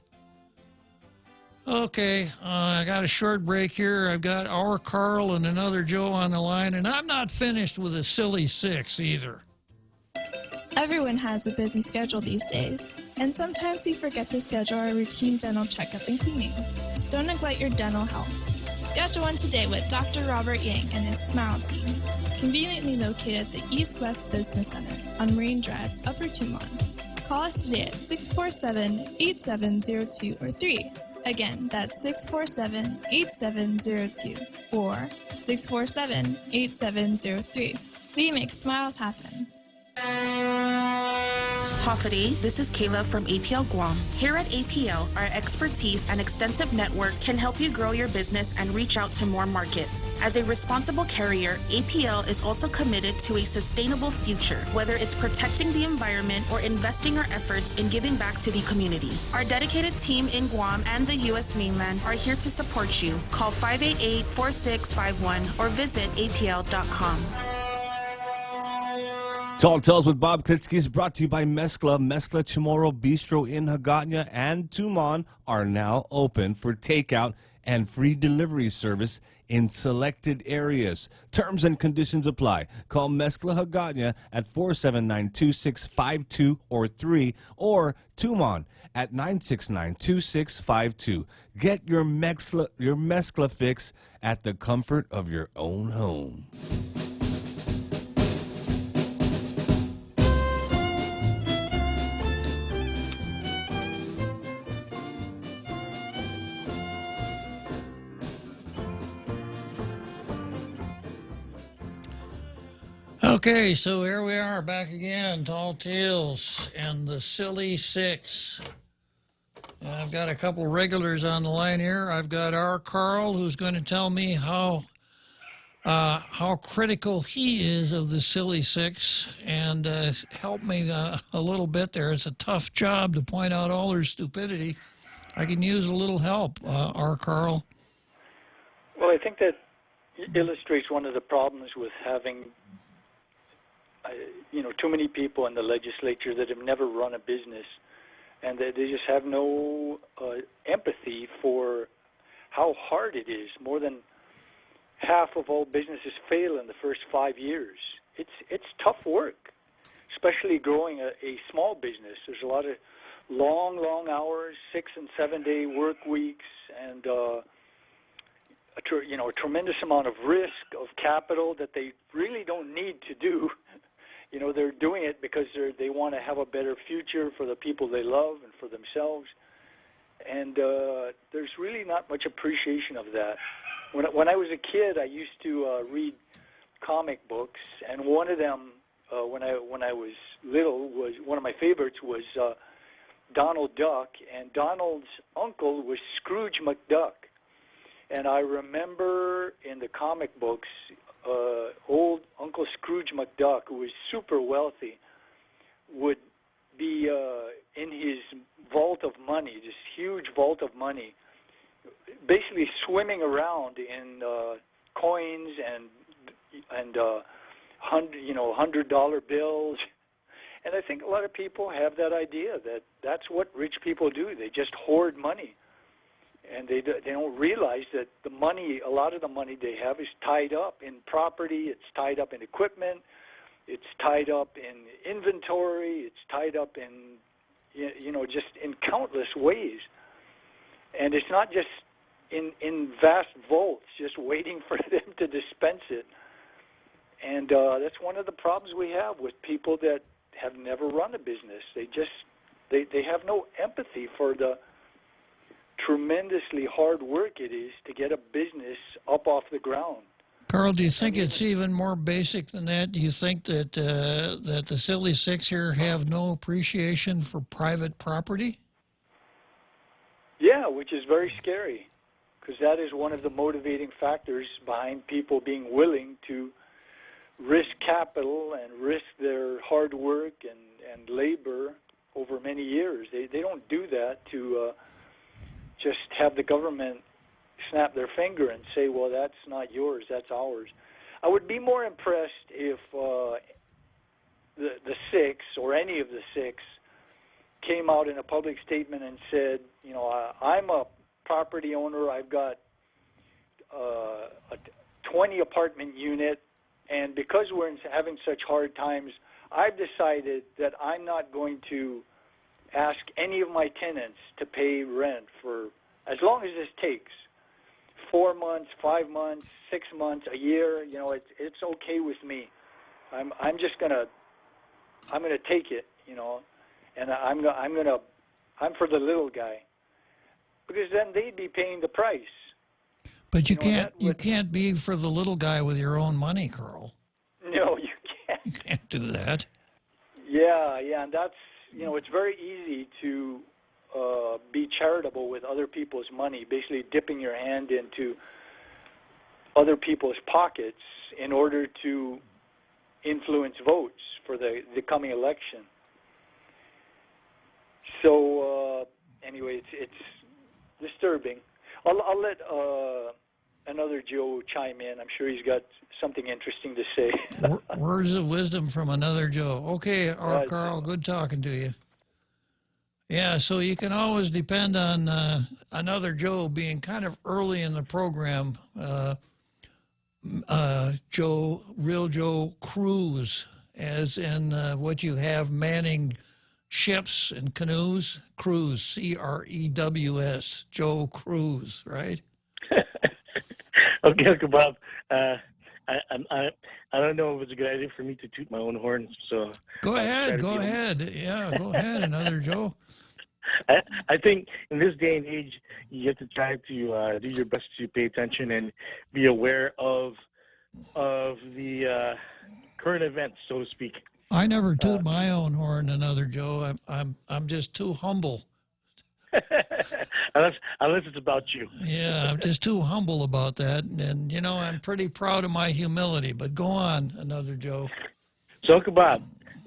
Speaker 13: Okay, I got a short break here. I've got our Carl and another Joe on the line, and I'm not finished with a Silly Six either.
Speaker 16: Everyone has a busy schedule these days, and sometimes we forget to schedule our routine dental checkup and cleaning. Don't neglect your dental health. Schedule one today with Dr. Robert Yang and his Smile Team, conveniently located at the East West Business Center on Marine Drive, Upper Tumon. Call us today at 647-8702 or 3. Again, that's 647-8702 or 647-8703. We make smiles happen.
Speaker 17: Hofady, this is Kayla from APL Guam. Here at APL, our expertise and extensive network can help you grow your business and reach out to more markets. As a responsible carrier, APL is also committed to a sustainable future, whether it's protecting the environment or investing our efforts in giving back to the community. Our dedicated team in Guam and the U.S. mainland are here to support you. Call 588-4651 or visit apl.com.
Speaker 11: Tall Tales with Bob Klitzkie is brought to you by Mezcla. Mezcla Chamorro Bistro in Hagåtña and Tumon are now open for takeout and free delivery service in selected areas. Terms and conditions apply. Call Mezcla Hagåtña at 479-2652 or 3 or Tumon at 969-2652. Get your Mezcla fix at the comfort of your own home.
Speaker 13: Okay, so here we are back again, Tall Tales and the Silly Six. And I've got a couple regulars on the line here. I've got our Carl, who's going to tell me how critical he is of the Silly Six and help me a little bit there. It's a tough job to point out all their stupidity. I can use a little help, our Carl.
Speaker 18: Well, I think that illustrates one of the problems with having too many people in the legislature that have never run a business, and they just have no empathy for how hard it is. More than half of all businesses fail in the first 5 years. It's tough work, especially growing a small business. There's a lot of long hours, 6 and 7 day work weeks, and a tremendous amount of risk of capital that they really don't need to do. They're doing it because they want to have a better future for the people they love and for themselves. And there's really not much appreciation of that. When I was a kid, I used to read comic books, and one of them, when I was little, was one of my favorites was Donald Duck, and Donald's uncle was Scrooge McDuck. And I remember in the comic books, old Uncle Scrooge McDuck, who was super wealthy, would be in his vault of money, this huge vault of money, basically swimming around in coins and $100 bills. And I think a lot of people have that idea that that's what rich people do. They just hoard money. And they don't realize that the money, a lot of the money they have is tied up in property, it's tied up in equipment, it's tied up in inventory, it's tied up in, just in countless ways. And it's not just in vast vaults, just waiting for them to dispense it. And that's one of the problems we have with people that have never run a business. They have no empathy for the tremendously hard work it is to get a business up off the ground.
Speaker 13: Carl, do you think it's even more basic than that? Do you think that that the Silly Six here have no appreciation for private property?
Speaker 18: Yeah, which is very scary, because that is one of the motivating factors behind people being willing to risk capital and risk their hard work and labor over many years. They don't do that to just have the government snap their finger and say, well, that's not yours, that's ours. I would be more impressed if the six, or any of the six, came out in a public statement and said, I'm a property owner, I've got a 20-apartment unit, and because we're having such hard times, I've decided that I'm not going to ask any of my tenants to pay rent for as long as this takes. 4 months, 5 months, 6 months, a year, it's okay with me. I'm gonna take it, and I'm for the little guy, because then they'd be paying the price.
Speaker 13: But you can't be for the little guy with your own money, Carl.
Speaker 18: No, you can't.
Speaker 13: You can't do that.
Speaker 18: Yeah, and that's, it's very easy to be charitable with other people's money, basically dipping your hand into other people's pockets in order to influence votes for the coming election. So anyway, it's disturbing. I'll let another Joe chime in. I'm sure he's got something interesting to say.
Speaker 13: Words of wisdom from another Joe. Okay, Carl, good talking to you. Yeah, so you can always depend on another Joe being kind of early in the program. Real Joe Crews, as in what you have manning ships and canoes. Crews, C-R-E-W-S, Joe Crews, right?
Speaker 19: Okay, Bob. I don't know if it's a good idea for me to toot my own horn, so...
Speaker 13: Go ahead. Yeah, go ahead, another Joe.
Speaker 19: I think in this day and age, you have to try to do your best to pay attention and be aware of the current events, so to speak.
Speaker 13: I never toot my own horn, another Joe. I'm just too humble.
Speaker 19: unless it's about you.
Speaker 13: Yeah, I'm just too humble about that, and I'm pretty proud of my humility. But go on, another Joe.
Speaker 19: So, Uncle Bob,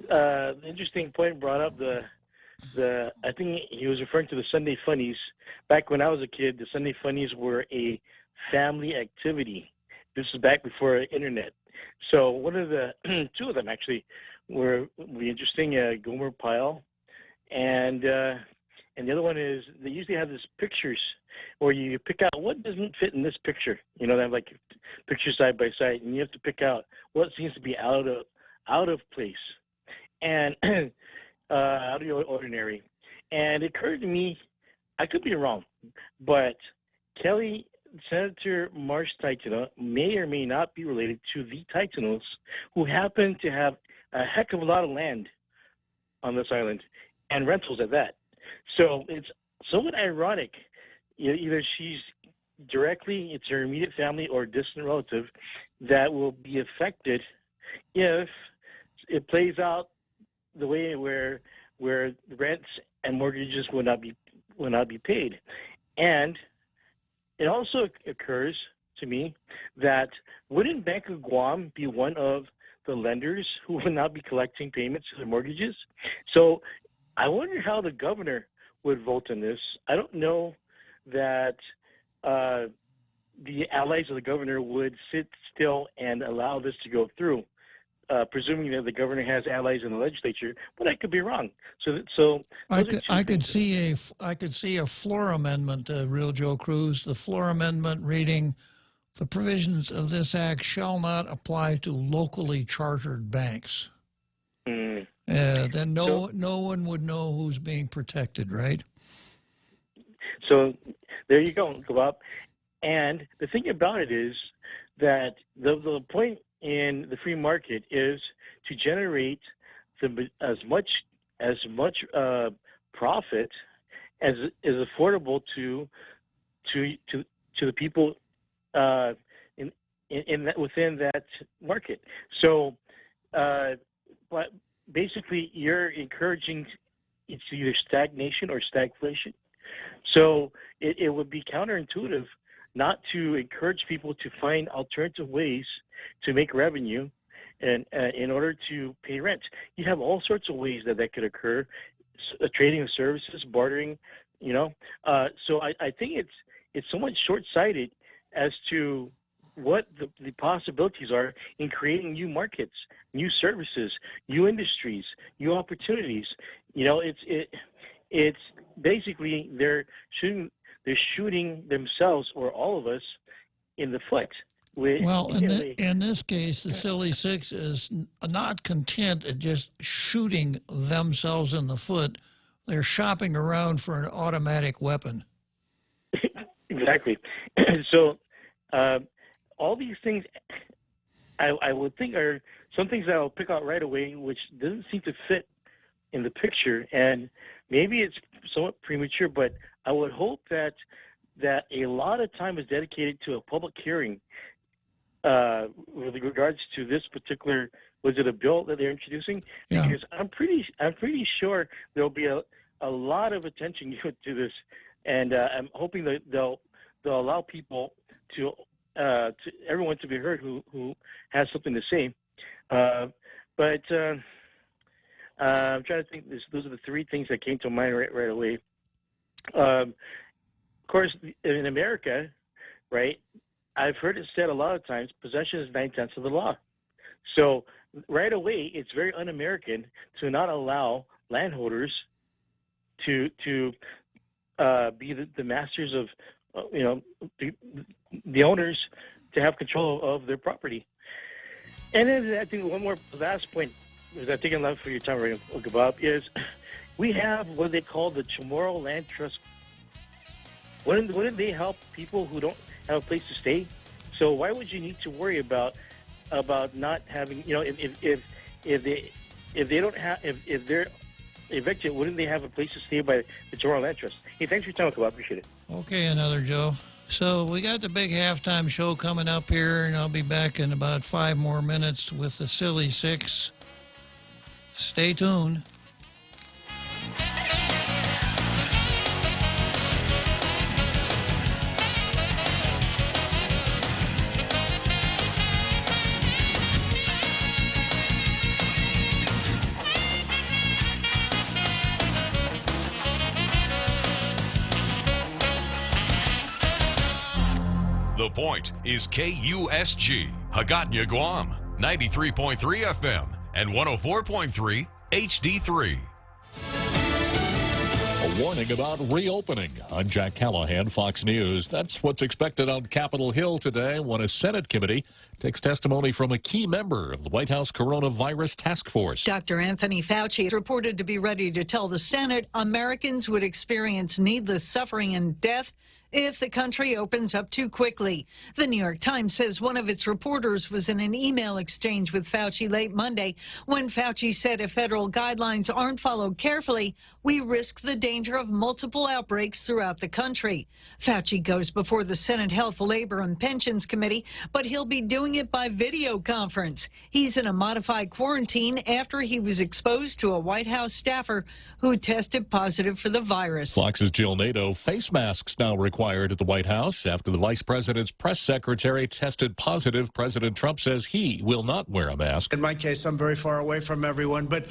Speaker 19: the interesting point brought up I think he was referring to the Sunday Funnies. Back when I was a kid, the Sunday Funnies were a family activity. This was back before internet. So one of the two of them actually were interesting. Gomer Pyle, and the other one is they usually have these pictures where you pick out what doesn't fit in this picture. They have like pictures side by side, and you have to pick out what seems to be out of place and out of the ordinary. And it occurred to me, I could be wrong, but Senator Marsh Titano may or may not be related to the Titanos, who happen to have a heck of a lot of land on this island and rentals at that. So it's somewhat ironic. Either she's directly, it's her immediate family or distant relative that will be affected if it plays out the way where rents and mortgages will not be paid. And it also occurs to me that wouldn't Bank of Guam be one of the lenders who would not be collecting payments for their mortgages? So I wonder how the governor would vote on this. I don't know that the allies of the governor would sit still and allow this to go through, presuming that the governor has allies in the legislature, but I could be wrong. So
Speaker 13: I could see a floor amendment, Real Joe Cruz. The floor amendment reading, the provisions of this act shall not apply to locally chartered banks. Then no one would know who's being protected, right?
Speaker 19: So there you go, Bob. And the thing about it is that the point in the free market is to generate as much profit as is affordable to the people within that market. So, but basically, you're encouraging it's either stagnation or stagflation. So it would be counterintuitive not to encourage people to find alternative ways to make revenue and in order to pay rent. You have all sorts of ways that could occur, trading of services, bartering, So I think it's somewhat short-sighted as to what the possibilities are in creating new markets, new services, new industries, new opportunities. It's basically they're shooting themselves or all of us in the foot.
Speaker 13: Well, in this case, the Silly Six is not content at just shooting themselves in the foot. They're shopping around for an automatic weapon.
Speaker 19: Exactly. So all these things I would think are some things that I'll pick out right away, which doesn't seem to fit in the picture. And maybe it's somewhat premature, but I would hope that a lot of time is dedicated to a public hearing with regards to this particular, was it a bill that they're introducing?
Speaker 13: Yeah.
Speaker 19: Because I'm pretty sure there'll be a lot of attention given to this, and I'm hoping that they'll allow people to everyone to be heard who has something to say. But I'm trying to think. Those are the three things that came to mind right away. Of course, in America, right, I've heard it said a lot of times, possession is 9/10 of the law. So right away, it's very un-American to not allow landholders to be the masters of, the owners to have control of their property. And then I think one more last point, because I'm taking a lot for your time, right, Bob, is we have what they call the Chamorro Land Trust. Wouldn't they help people who don't have a place to stay? So why would you need to worry about not having, if they're evicted, wouldn't they have a place to stay by the Chamorro Land Trust? Hey, thanks for your time, Bob. I appreciate it.
Speaker 13: Okay, another Joe. So we got the big halftime show coming up here, and I'll be back in about 5 more minutes with the Silly Six. Stay tuned.
Speaker 20: The Point is KUSG, Hagåtña, Guam, 93.3 FM and 104.3 HD3.
Speaker 2: A warning about reopening. I'm Jack Callahan, Fox News. That's what's expected on Capitol Hill today when a Senate committee takes testimony from a key member of the White House coronavirus task force.
Speaker 21: Dr. Anthony Fauci is reported to be ready to tell the Senate Americans would experience needless suffering and death if the country opens up too quickly. The New York Times says one of its reporters was in an email exchange with Fauci late Monday when Fauci said if federal guidelines aren't followed carefully, we risk the danger of multiple outbreaks throughout the country. Fauci goes before the Senate Health, Labor, and Pensions Committee, but he'll be doing it by video conference. He's in a modified quarantine after he was exposed to a White House staffer who tested positive for the virus.
Speaker 2: Fox's Jill Nato. Face masks now required at the White House after the vice president's press secretary tested positive. President Trump says he will not wear a mask.
Speaker 1: In my case, I'm very far away from everyone, but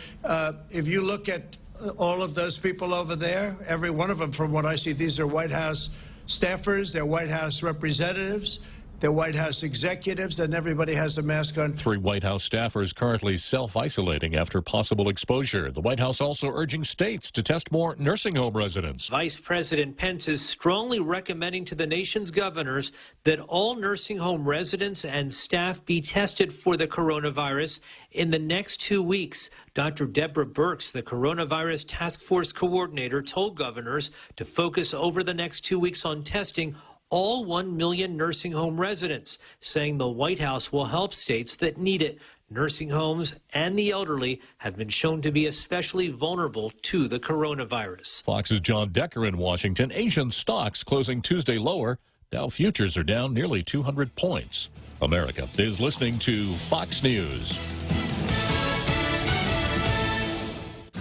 Speaker 1: if you look at all of those people over there, every one of them, from what I see, these are White House staffers, they're White House representatives, they're White House executives, and everybody has a mask on.
Speaker 2: 3 White House staffers currently self-isolating after possible exposure. The White House also urging states to test more nursing home residents.
Speaker 22: Vice President Pence is strongly recommending to the nation's governors that all nursing home residents and staff be tested for the coronavirus in the next 2 weeks. Dr. Deborah Birx, the coronavirus task force coordinator, told governors to focus over the next 2 weeks on testing all 1 million nursing home residents, saying the White House will help states that need it. Nursing homes and the elderly have been shown to be especially vulnerable to the coronavirus.
Speaker 2: Fox's John Decker in Washington. Asian stocks closing Tuesday lower. Dow futures are down nearly 200 points. America is listening to Fox News.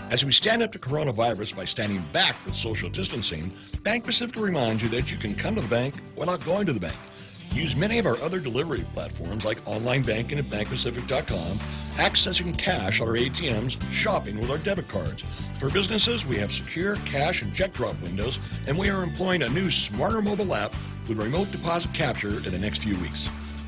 Speaker 5: As we stand up to coronavirus by standing back with social distancing, Bank Pacific reminds you that you can come to the bank without going to the bank. Use many of our other delivery platforms like online banking at bankpacific.com, accessing cash at our ATMs, shopping with our debit cards. For businesses, we have secure cash and check drop windows, and we are employing a new smarter mobile app with remote deposit capture in the next few weeks.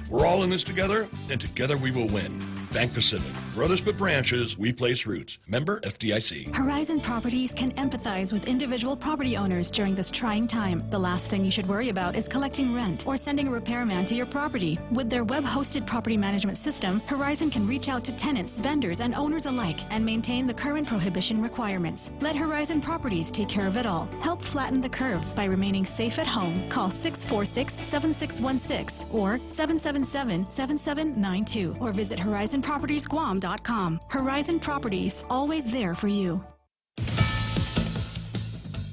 Speaker 5: We're all in this together, and together we will win. Bank Pacific. Brothers but branches, we place roots. Member FDIC.
Speaker 9: Horizon Properties can empathize with individual property owners during this trying time. The last thing you should worry about is collecting rent or sending a repairman to your property. With their web-hosted property management system, Horizon can reach out to tenants, vendors, and owners alike and maintain the current prohibition requirements. Let Horizon Properties take care of it all. Help flatten the curve by remaining safe at home. Call 646-7616 or 777-7792 or visit HorizonPropertiesGuam.com. Horizon Properties, always there for you.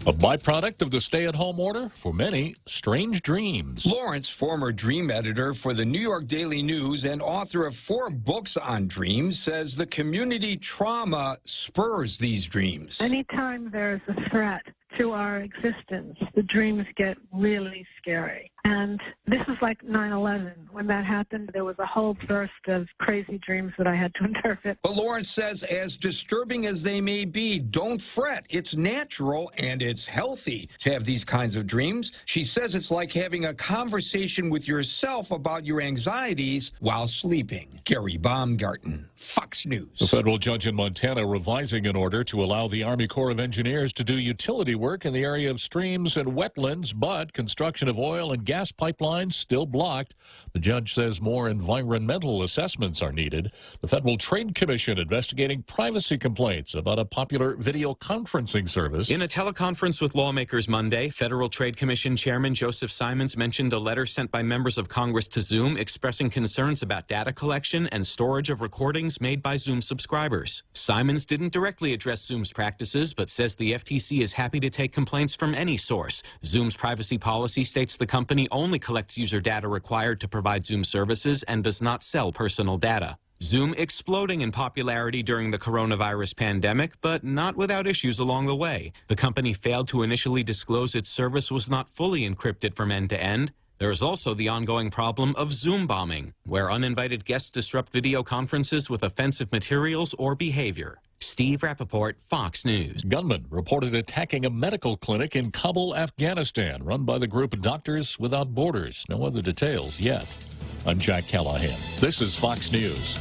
Speaker 2: A byproduct of the stay-at-home order? For many, strange dreams.
Speaker 23: Lawrence, former dream editor for the New York Daily News and author of 4 books on dreams, says the community trauma spurs these dreams.
Speaker 24: Anytime there's a threat to our existence, the dreams get really scary. And this is like 9/11. When that happened, there was a whole burst of crazy dreams that I had to interpret.
Speaker 23: But Lawrence says, as disturbing as they may be, don't fret. It's natural and it's healthy to have these kinds of dreams. She says it's like having a conversation with yourself about your anxieties while sleeping. Gary Baumgarten, Fox News.
Speaker 2: A federal judge in Montana revising an order to allow the Army Corps of Engineers to do utility work in the area of streams and wetlands, but construction of oil and gas pipelines still blocked. The judge says more environmental assessments are needed. The Federal Trade Commission investigating privacy complaints about a popular video conferencing service.
Speaker 25: In a teleconference with lawmakers Monday, Federal Trade Commission Chairman Joseph Simons mentioned a letter sent by members of Congress to Zoom expressing concerns about data collection and storage of recordings made by Zoom subscribers. Simons didn't directly address Zoom's practices, but says the FTC is happy to take complaints from any source. Zoom's privacy policy states the company only collects user data required to provide Zoom services and does not sell personal data. Zoom exploding in popularity during the coronavirus pandemic, but not without issues along the way. The company failed to initially disclose its service was not fully encrypted from end to end. There is also the ongoing problem of Zoom bombing, where uninvited guests disrupt video conferences with offensive materials or behavior. Steve Rappaport, Fox News.
Speaker 2: Gunmen reported attacking a medical clinic in Kabul, Afghanistan, run by the group Doctors Without Borders. No other details yet. I'm Jack Callahan. This is Fox News.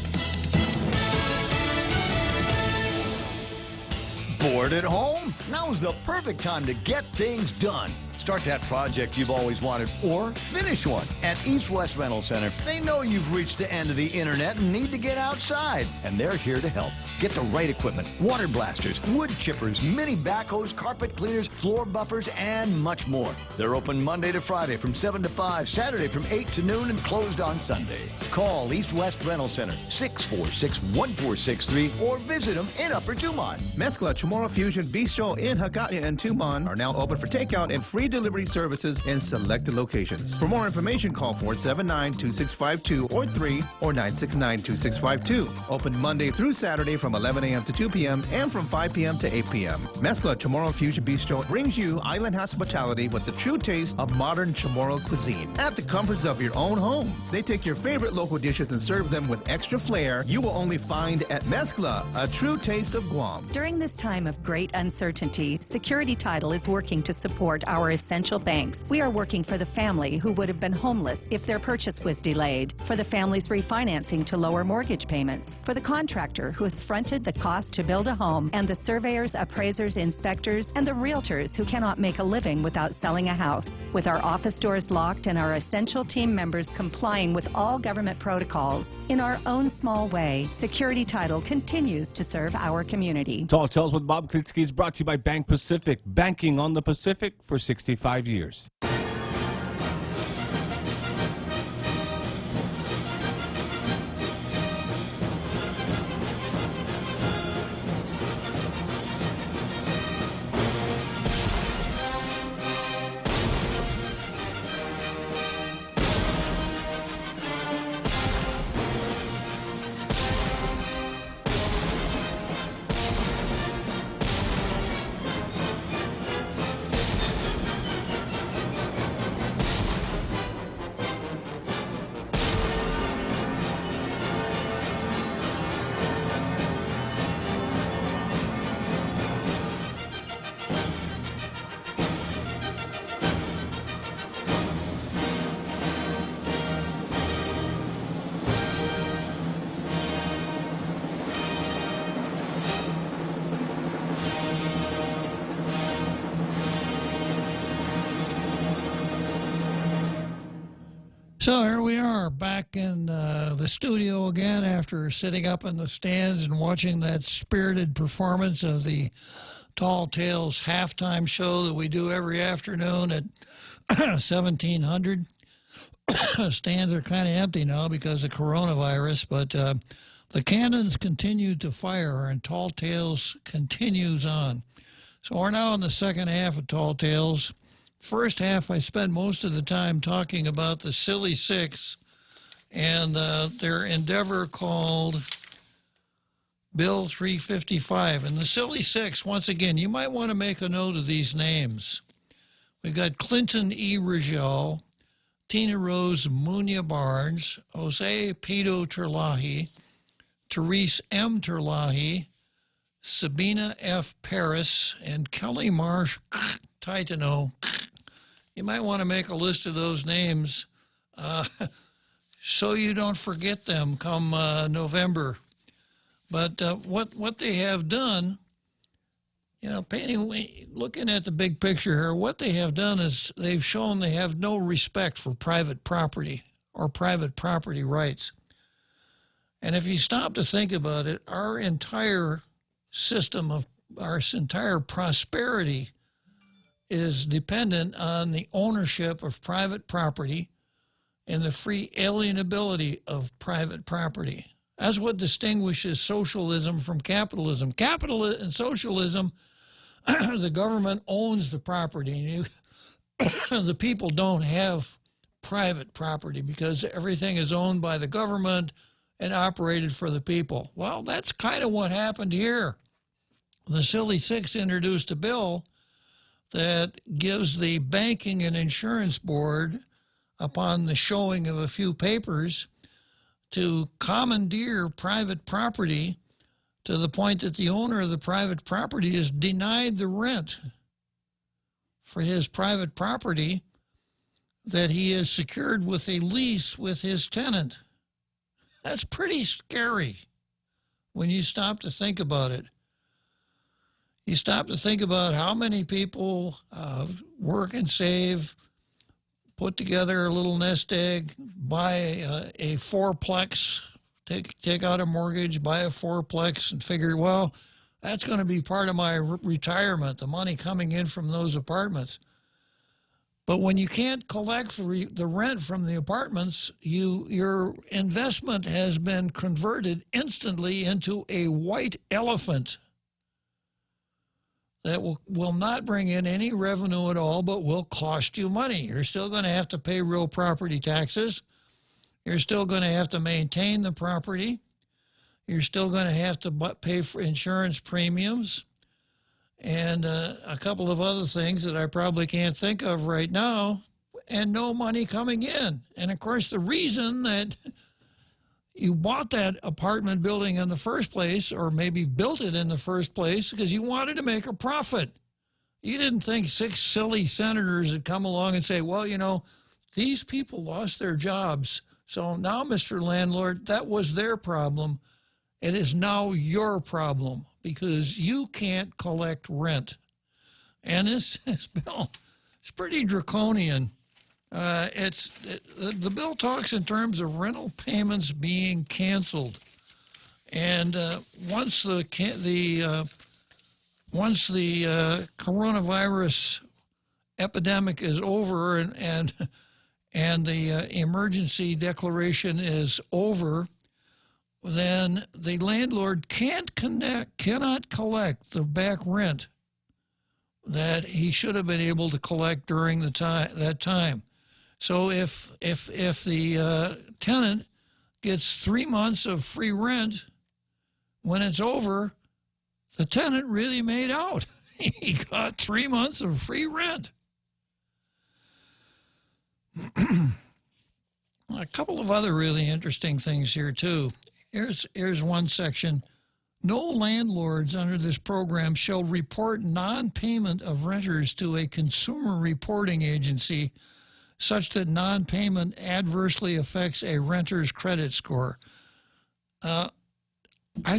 Speaker 26: Bored
Speaker 3: Bored at home? Now's the perfect time to get things done. Start that project you've always wanted or finish one. At East West Rental Center, they know you've reached the end of the internet and need to get outside, and they're here to help. Get the right equipment: water blasters, wood chippers, mini backhoes, carpet cleaners, floor buffers, and much more. They're open Monday to Friday from 7 to 5, Saturday from 8 to noon, and closed on Sunday. Call East West Rental Center, 646-1463, or visit them in Upper Tumon.
Speaker 4: Mezcla Chamorro Fusion Bistro in Hagåtña and Tumon are now open for takeout and free delivery services in selected locations. For more information, call 479-2652 or 3 or 969-2652. Open Monday through Saturday from 11 a.m. to 2 p.m. and from 5 p.m. to 8 p.m. Mezcla Chamorro Fusion Bistro brings you island hospitality with the true taste of modern Chamorro cuisine at the comforts of your own home. They take your favorite local dishes and serve them with extra flair you will only find at Mezcla, a true taste of Guam.
Speaker 14: During this time of great uncertainty, Security Title is working to support our essential banks. We are working for the family who would have been homeless if their purchase was delayed, for the families refinancing to lower mortgage payments, for the contractor who has fronted the cost to build a home, and the surveyors, appraisers, inspectors, and the realtors who cannot make a living without selling a house. With our office doors locked and our essential team members complying with all government protocols, in our own small way, Security Title continues to serve our community.
Speaker 11: Tall Tales with Bob Klitzkie is brought to you by Bank Pacific, banking on the Pacific for 65 years.
Speaker 13: So here we are back in the studio again after sitting up in the stands and watching that spirited performance of the Tall Tales halftime show that we do every afternoon at 1700. Stands are kind of empty now because of coronavirus, but the cannons continue to fire and Tall Tales continues on. So we're now in the second half of Tall Tales. First half, I spent most of the time talking about the Silly Six and their endeavor called Bill 355. And the Silly Six, once again, you might want to make a note of these names. We've got Clinton E. Rizal, Tina Rose Munya Barnes, Jose Pito Terlahi, Therese M. Terlahi, Sabina F. Paris, and Kelly Marsh Titano. You might want to make a list of those names so you don't forget them come November. But what they have done, you know, looking at the big picture here, what they have done is they've shown they have no respect for private property or private property rights. And if you stop to think about it, our entire system of our entire prosperity is dependent on the ownership of private property and the free alienability of private property. That's what distinguishes socialism from capitalism. Capitalism and socialism, the government owns the property. The people don't have private property because everything is owned by the government and operated for the people. Well, that's kind of what happened here. The Silly Six introduced a bill that gives the Banking and Insurance Board, upon the showing of a few papers, to commandeer private property to the point that the owner of the private property is denied the rent for his private property that he has secured with a lease with his tenant. That's pretty scary when you stop to think about it. You stop to think about how many people work and save, put together a little nest egg, buy a fourplex, take out a mortgage, buy a fourplex, and figure, well, that's going to be part of my retirement, the money coming in from those apartments. But when you can't collect the rent from the apartments, your investment has been converted instantly into a white elephant that will not bring in any revenue at all, but will cost you money. You're still going to have to pay real property taxes. You're still going to have to maintain the property. You're still going to have to pay for insurance premiums and a couple of other things that I probably can't think of right now, and no money coming in. And, of course, the reason that you bought that apartment building in the first place, or maybe built it in the first place, because you wanted to make a profit. You didn't think 6 silly senators would come along and say, well, you know, these people lost their jobs, so now, Mr. Landlord, that was their problem. It is now your problem because you can't collect rent. And this bill is pretty draconian. The bill talks in terms of rental payments being canceled, and once the coronavirus epidemic is over and the emergency declaration is over, then the landlord cannot collect the back rent that he should have been able to collect during that time. So if the tenant gets 3 months of free rent, when it's over, the tenant really made out. He got 3 months of free rent. A couple of other really interesting things here, too. Here's one section. No landlords under this program shall report non-payment of renters to a consumer reporting agency such that non-payment adversely affects a renter's credit score. I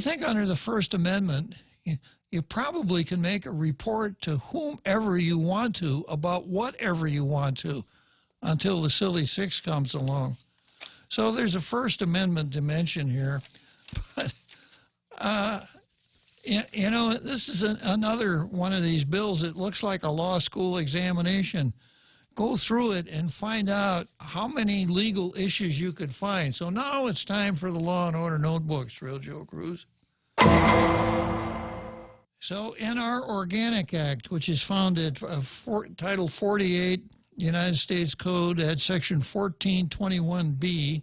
Speaker 13: think under the First Amendment, you probably can make a report to whomever you want to about whatever you want to until the silly six comes along. So there's a First Amendment dimension here. But, you know, this is another one of these bills that looks like a law school examination. Go through it and find out how many legal issues you could find. So now it's time for the Law and Order Notebooks, Real Joe Cruz. So in our Organic Act, which is found at Title 48, United States Code at Section 1421B,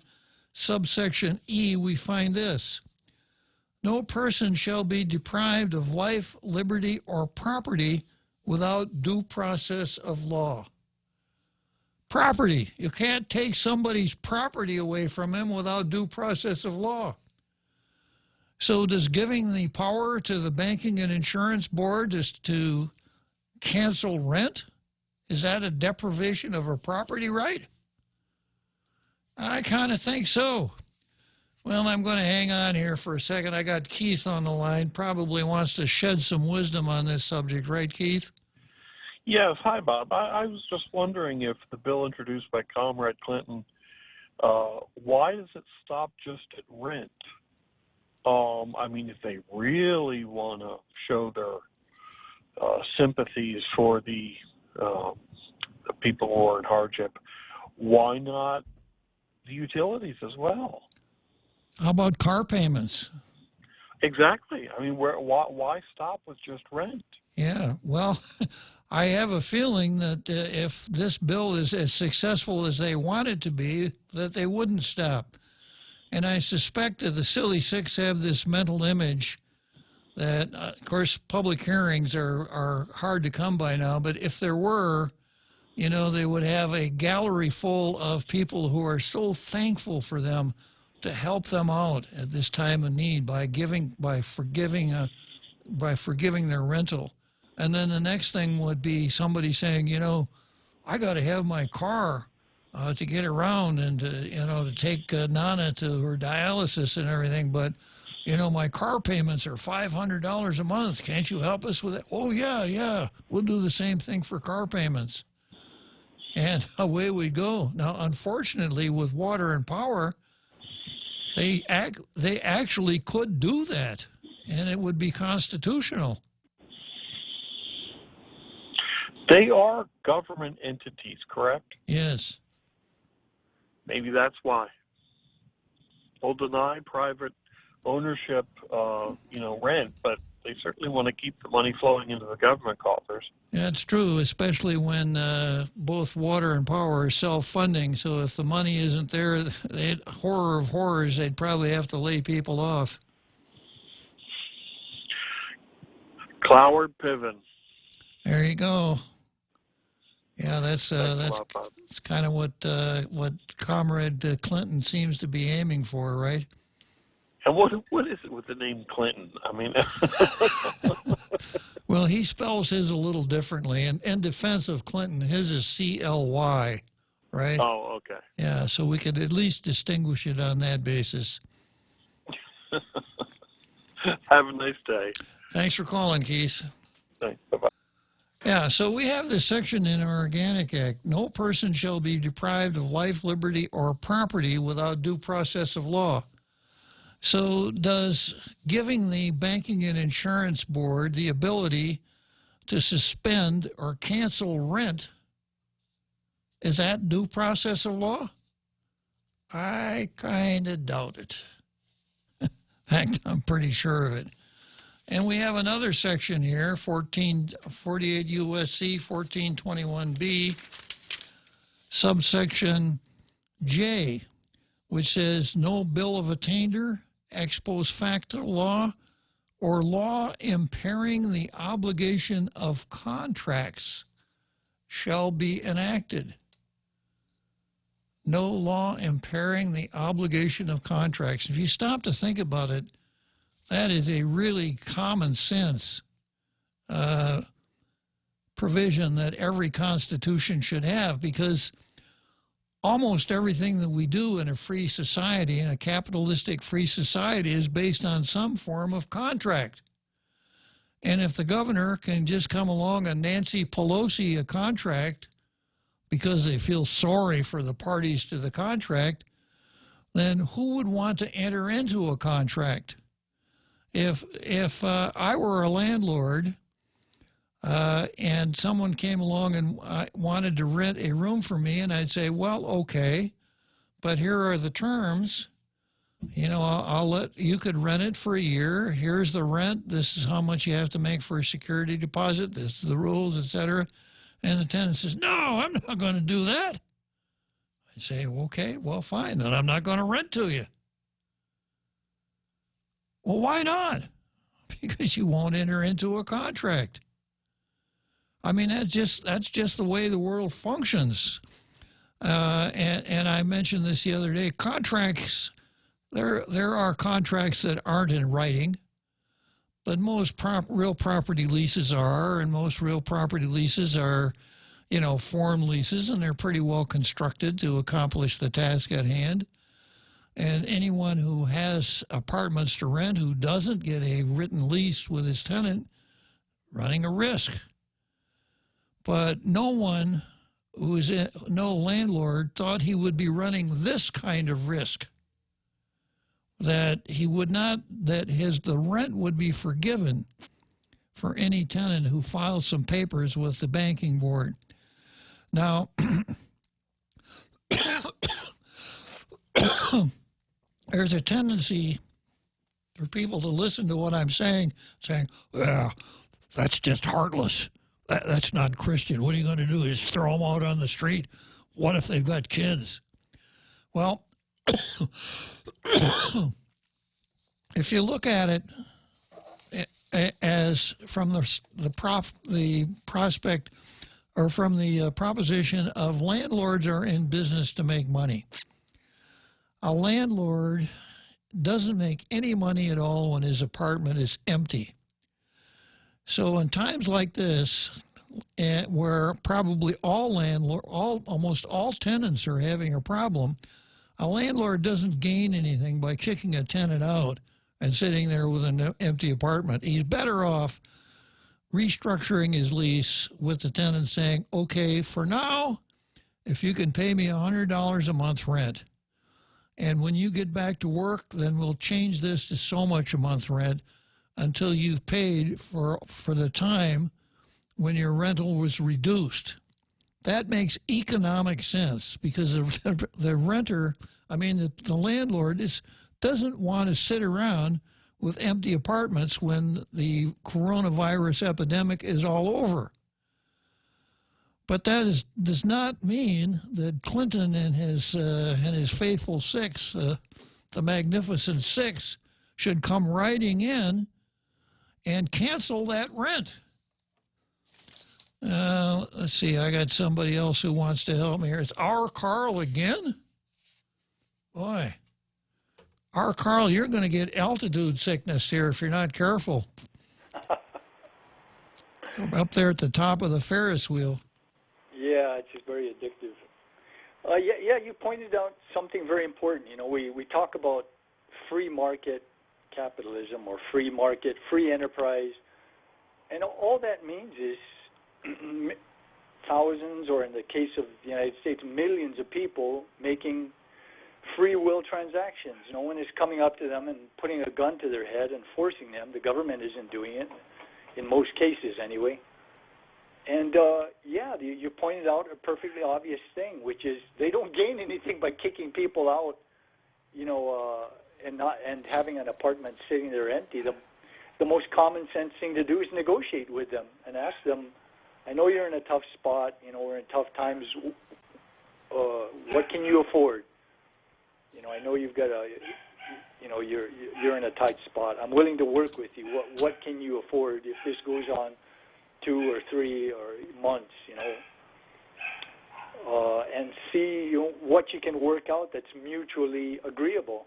Speaker 13: subsection E, we find this. No person shall be deprived of life, liberty, or property without due process of law. Property. You can't take somebody's property away from him without due process of law. So does giving the power to the Banking and Insurance Board to cancel rent, is that a deprivation of a property right? I kind of think so. Well, I'm going to hang on here for a second. I got Keith on the line, probably wants to shed some wisdom on this subject, right, Keith?
Speaker 6: Yes. Hi, Bob. I was just wondering if the bill introduced by Comrade Clinton, why does it stop just at rent? I mean, if they really want to show their sympathies for the people who are in hardship, why not the utilities as well?
Speaker 13: How about car payments?
Speaker 6: Exactly. I mean, why stop with just rent?
Speaker 13: Yeah, well, I have a feeling that if this bill is as successful as they want it to be, that they wouldn't stop. And I suspect that the silly six have this mental image that, of course, public hearings are hard to come by now, but if there were, you know, they would have a gallery full of people who are so thankful for them to help them out at this time of need by forgiving their rental. And then the next thing would be somebody saying, you know, I got to have my car to get around and to take Nana to her dialysis and everything, but You know, my car payments are $500 a month. Can't you help us with it? Oh, yeah. We'll do the same thing for car payments. And away we go. Now, unfortunately, with water and power, they actually could do that, and it would be constitutional.
Speaker 6: They are government entities, correct?
Speaker 13: Yes.
Speaker 6: Maybe that's why. They'll deny private ownership, rent, but they certainly want to keep the money flowing into the government coffers.
Speaker 13: Yeah, it's true, especially when both water and power are self-funding. So if the money isn't there, horror of horrors, they'd probably have to lay people off.
Speaker 6: Cloward Piven.
Speaker 13: There you go. Yeah, that's kind of what Comrade Clinton seems to be aiming for, right?
Speaker 6: And what is it with the name Clinton? I mean,
Speaker 13: well, he spells his a little differently. And in defense of Clinton, his is C-L-Y, right?
Speaker 6: Oh, okay.
Speaker 13: Yeah, so we could at least distinguish it on that basis.
Speaker 6: Have a nice day.
Speaker 13: Thanks for calling, Keith.
Speaker 6: Thanks. Bye-bye.
Speaker 13: Yeah, so we have this section in our Organic Act. No person shall be deprived of life, liberty, or property without due process of law. So does giving the Banking and Insurance Board the ability to suspend or cancel rent, is that due process of law? I kind of doubt it. In fact, I'm pretty sure of it. And we have another section here, 1448 U.S.C. 1421B, subsection J, which says no bill of attainder, ex post facto law, or law impairing the obligation of contracts shall be enacted. No law impairing the obligation of contracts. If you stop to think about it, that is a really common sense provision that every constitution should have, because almost everything that we do in a free society, in a capitalistic free society, is based on some form of contract. And if the governor can just come along and Nancy Pelosi a contract because they feel sorry for the parties to the contract, then who would want to enter into a contract? If I were a landlord and someone came along and wanted to rent a room for me, and I'd say, well, okay, but here are the terms. You know, I'll let you could rent it for a year. Here's the rent. This is how much you have to make for a security deposit. This is the rules, etc. And the tenant says, no, I'm not going to do that. I'd say, okay, well, fine, then I'm not going to rent to you. Well, why not? Because you won't enter into a contract. I mean, that's just the way the world functions. And I mentioned this the other day. Contracts, there are contracts that aren't in writing, but most real property leases are, and most real property leases are, form leases, and they're pretty well constructed to accomplish the task at hand. And anyone who has apartments to rent who doesn't get a written lease with his tenant, running a risk. But no landlord thought he would be running this kind of risk, that the rent would be forgiven for any tenant who files some papers with the banking board. Now, there's a tendency for people to listen to what I'm saying, well, that's just heartless. That's not Christian. What are you going to do? Is throw them out on the street? What if they've got kids? Well, if you look at it as from the prospect or from the proposition of landlords are in business to make money. A landlord doesn't make any money at all when his apartment is empty. So in times like this, where probably almost all tenants are having a problem, a landlord doesn't gain anything by kicking a tenant out and sitting there with an empty apartment. He's better off restructuring his lease with the tenant saying, okay, for now, if you can pay me $100 a month rent, and when you get back to work, then we'll change this to so much a month rent until you've paid for the time when your rental was reduced. That makes economic sense because the renter, I mean, the landlord doesn't want to sit around with empty apartments when the coronavirus epidemic is all over. But that does not mean that Clinton and his faithful six, the Magnificent Six, should come riding in and cancel that rent. Let's see, I got somebody else who wants to help me here. It's our Carl again? Boy, our Carl, you're going to get altitude sickness here if you're not careful. Up there at the top of the Ferris wheel.
Speaker 18: Yeah, it's just very addictive. Yeah, you pointed out something very important. You know, we talk about free market capitalism or free market, free enterprise, and all that means is thousands, or in the case of the United States, millions of people making free will transactions. No one is coming up to them and putting a gun to their head and forcing them. The government isn't doing it, in most cases anyway. And yeah, you pointed out a perfectly obvious thing, which is they don't gain anything by kicking people out, you know, and having an apartment sitting there empty. The most common sense thing to do is negotiate with them and ask them, I know you're in a tough spot, you know, we're in tough times, what can you afford? You know, I know you've got you know, you're in a tight spot. I'm willing to work with you. What can you afford if this goes on 2 or 3 or months, you know, and see, you know, what you can work out that's mutually agreeable.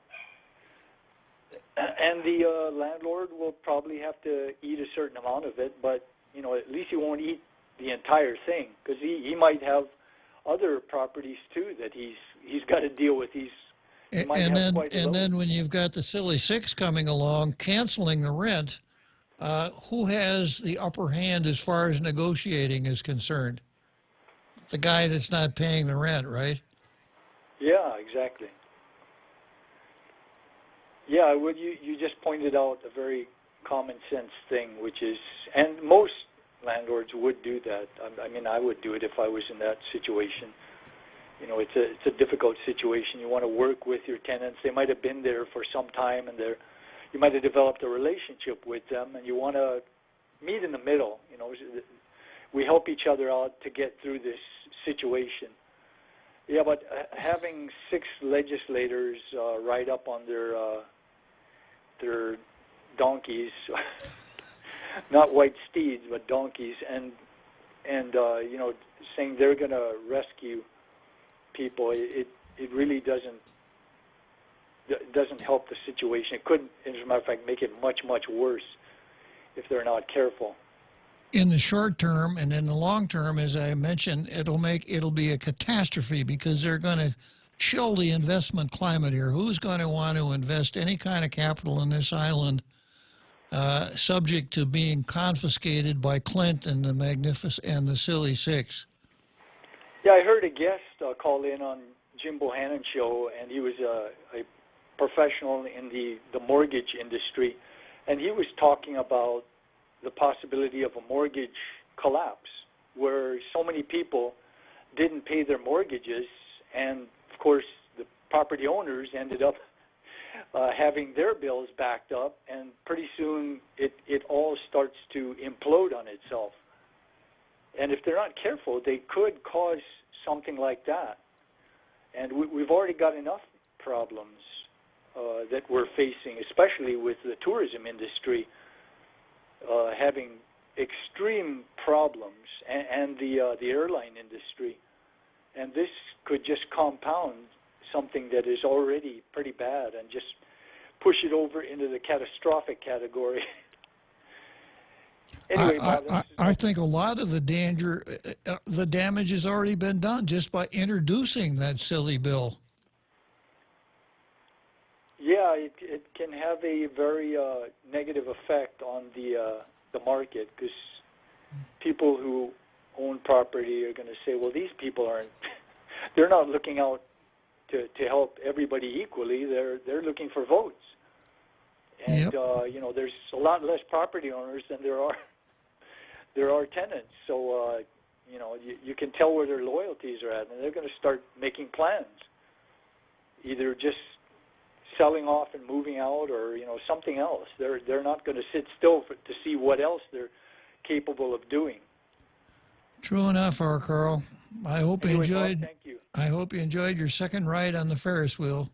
Speaker 18: And the landlord will probably have to eat a certain amount of it, but, you know, at least he won't eat the entire thing, because he might have other properties too that he's got to deal with. And
Speaker 13: then when you've got the Silly Six coming along, canceling the rent, who has the upper hand as far as negotiating is concerned? The guy that's not paying the rent, right?
Speaker 18: Yeah, exactly. Yeah, you just pointed out a very common sense thing, which is, and most landlords would do that. I mean, I would do it if I was in that situation. You know, it's a difficult situation. You want to work with your tenants. They might have been there for some time, and you might have developed a relationship with them, and you want to meet in the middle. You know, we help each other out to get through this situation. Yeah, but having 6 legislators ride up on their donkeys, not white steeds, but donkeys, and you know, saying they're going to rescue people, it really doesn't help the situation. It could, as a matter of fact, make it much, much worse if they're not careful.
Speaker 13: In the short term and in the long term, as I mentioned, it'll be a catastrophe because they're going to chill the investment climate here. Who's going to want to invest any kind of capital in this island, subject to being confiscated by Clint and the Magnificent and the Silly Six?
Speaker 18: Yeah, I heard a guest call in on Jim Bohannon's show, and he was a professional in the mortgage industry, and he was talking about the possibility of a mortgage collapse where so many people didn't pay their mortgages, and of course the property owners ended up having their bills backed up, and pretty soon it all starts to implode on itself. And if they're not careful, they could cause something like that. And we've already got enough problems that we're facing, especially with the tourism industry having extreme problems, and the airline industry. And this could just compound something that is already pretty bad and just push it over into the catastrophic category. Anyway,
Speaker 13: I think a lot of the damage has already been done just by introducing that silly bill.
Speaker 18: Yeah, Yeah, it can have a very negative effect on the market, because people who own property are going to say, well, these people aren't, they're not looking out to help everybody equally. They're looking for votes. And, you know, there's a lot less property owners than there are tenants. So, you know, you can tell where their loyalties are at, and they're going to start making plans, either just selling off and moving out, or, you know, something else. They're not going to sit still to see what else they're capable of doing.
Speaker 13: True enough, our Carl. I hope you enjoyed.
Speaker 18: Thank you.
Speaker 13: I hope you enjoyed your second ride on the Ferris wheel.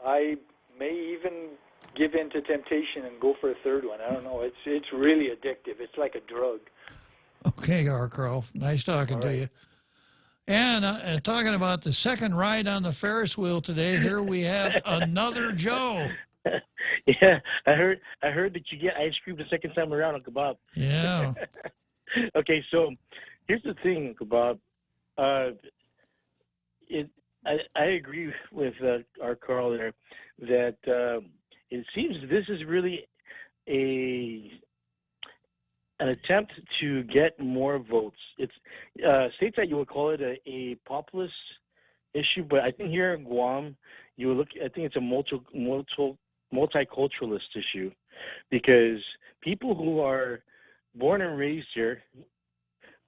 Speaker 18: I may even give in to temptation and go for a third one. I don't know. It's really addictive. It's like a drug.
Speaker 13: Okay, our Carl. Nice talking to you. And talking about the second ride on the Ferris wheel today, here we have another Joe.
Speaker 19: Yeah, I heard that you get ice cream the second time around, Uncle Bob.
Speaker 13: Yeah.
Speaker 19: Okay, so here's the thing, Uncle Bob. I agree with our Carl there that it seems this is really an attempt to get more votes. It's stateside you would call it a populist issue, but I think here in Guam you would look. I think it's a multiculturalist issue, because people who are born and raised here,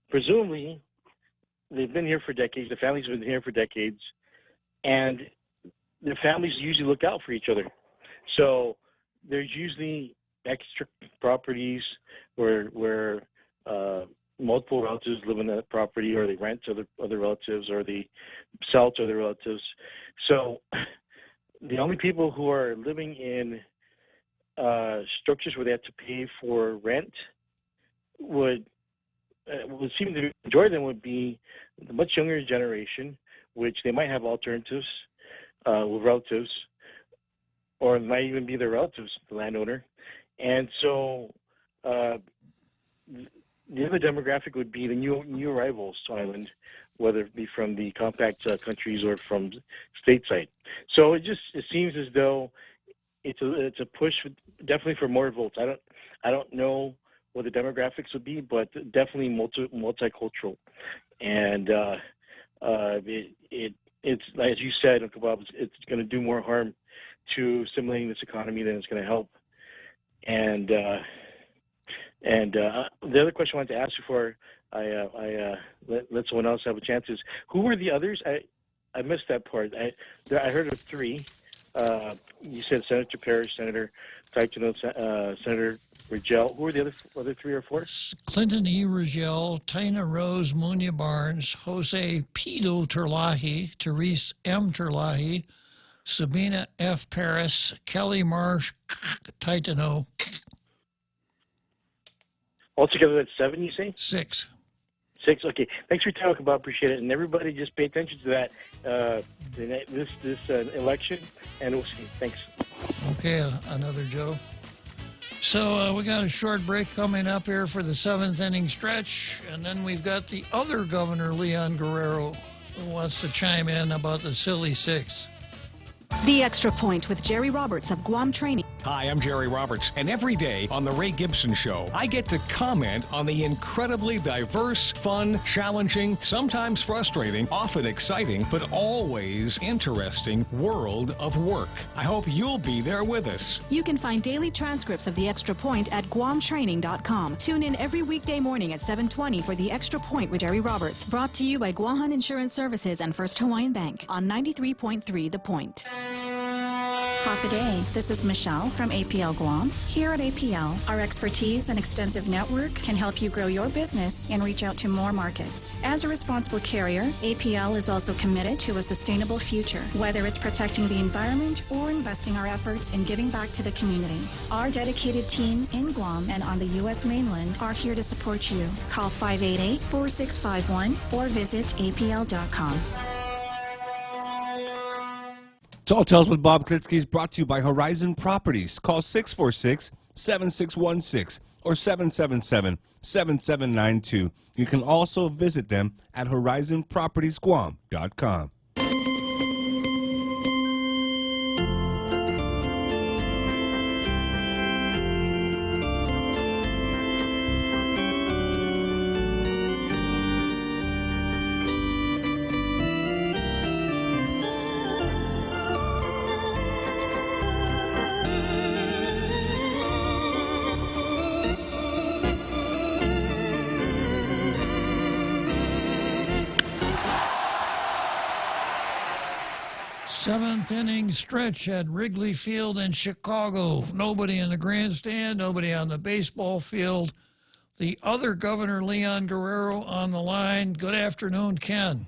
Speaker 19: presumably they've been here for decades. The family's been here for decades, and their families usually look out for each other. So there's usually extra properties where multiple relatives live in that property, or they rent to other relatives, or they sell to other relatives. So the only people who are living in structures where they have to pay for rent would seem to be, the majority of them would be the much younger generation, which they might have alternatives with relatives, or it might even be their relatives, the landowner. And so the other demographic would be the new arrivals to Island, whether it be from the compact countries or from stateside. So it seems as though it's a push definitely for more votes. I don't know what the demographics would be, but definitely multicultural. And it's as you said, Uncle Bob, it's going to do more harm to stimulating this economy than it's going to help. And the other question I wanted to ask before I let someone else have a chance is, who were the others? I missed that part. I heard of three. You said Senator Parrish, Senator Taitano, Senator Rigel. Who were the other three or four?
Speaker 13: Clinton E. Rigel, Tina Rose Munya Barnes, Jose Pido Terlahi, Therese M. Terlahi, Sabina F. Paris, Kelly Marsh Taitano.
Speaker 19: Altogether, that's 7, you say?
Speaker 13: 6.
Speaker 19: 6. Okay. Thanks for your time, Bob. Appreciate it. And everybody, just pay attention to that this election, and we'll see. Thanks.
Speaker 13: Okay, another Joe. So we got a short break coming up here for the 7th inning stretch, and then we've got the other governor, Leon Guerrero, who wants to chime in about the Silly Six.
Speaker 9: The Extra Point with Jerry Roberts of Guam Training.
Speaker 7: Hi, I'm Jerry Roberts, and every day on The Ray Gibson Show, I get to comment on the incredibly diverse, fun, challenging, sometimes frustrating, often exciting, but always interesting world of work. I hope you'll be there with us.
Speaker 9: You can find daily transcripts of The Extra Point at guamtraining.com. Tune in every weekday morning at 7:20 for The Extra Point with Jerry Roberts, brought to you by Guahan Insurance Services and First Hawaiian Bank on 93.3 The Point.
Speaker 8: Half a day. This is Michelle from APL Guam. Here at APL, our expertise and extensive network can help you grow your business and reach out to more markets. As a responsible carrier, APL is also committed to a sustainable future, whether it's protecting the environment or investing our efforts in giving back to the community. Our dedicated teams in Guam and on the U.S. mainland are here to support you. Call 588-4651 or visit apl.com.
Speaker 11: Tall Tales with Bob Klitzkie is brought to you by Horizon Properties. Call 646-7616 or 777-7792. You can also visit them at horizonpropertiesguam.com.
Speaker 13: Seventh inning stretch at Wrigley Field in Chicago. Nobody in the grandstand, nobody on the baseball field. The other Governor, Leon Guerrero, on the line. Good afternoon, Ken.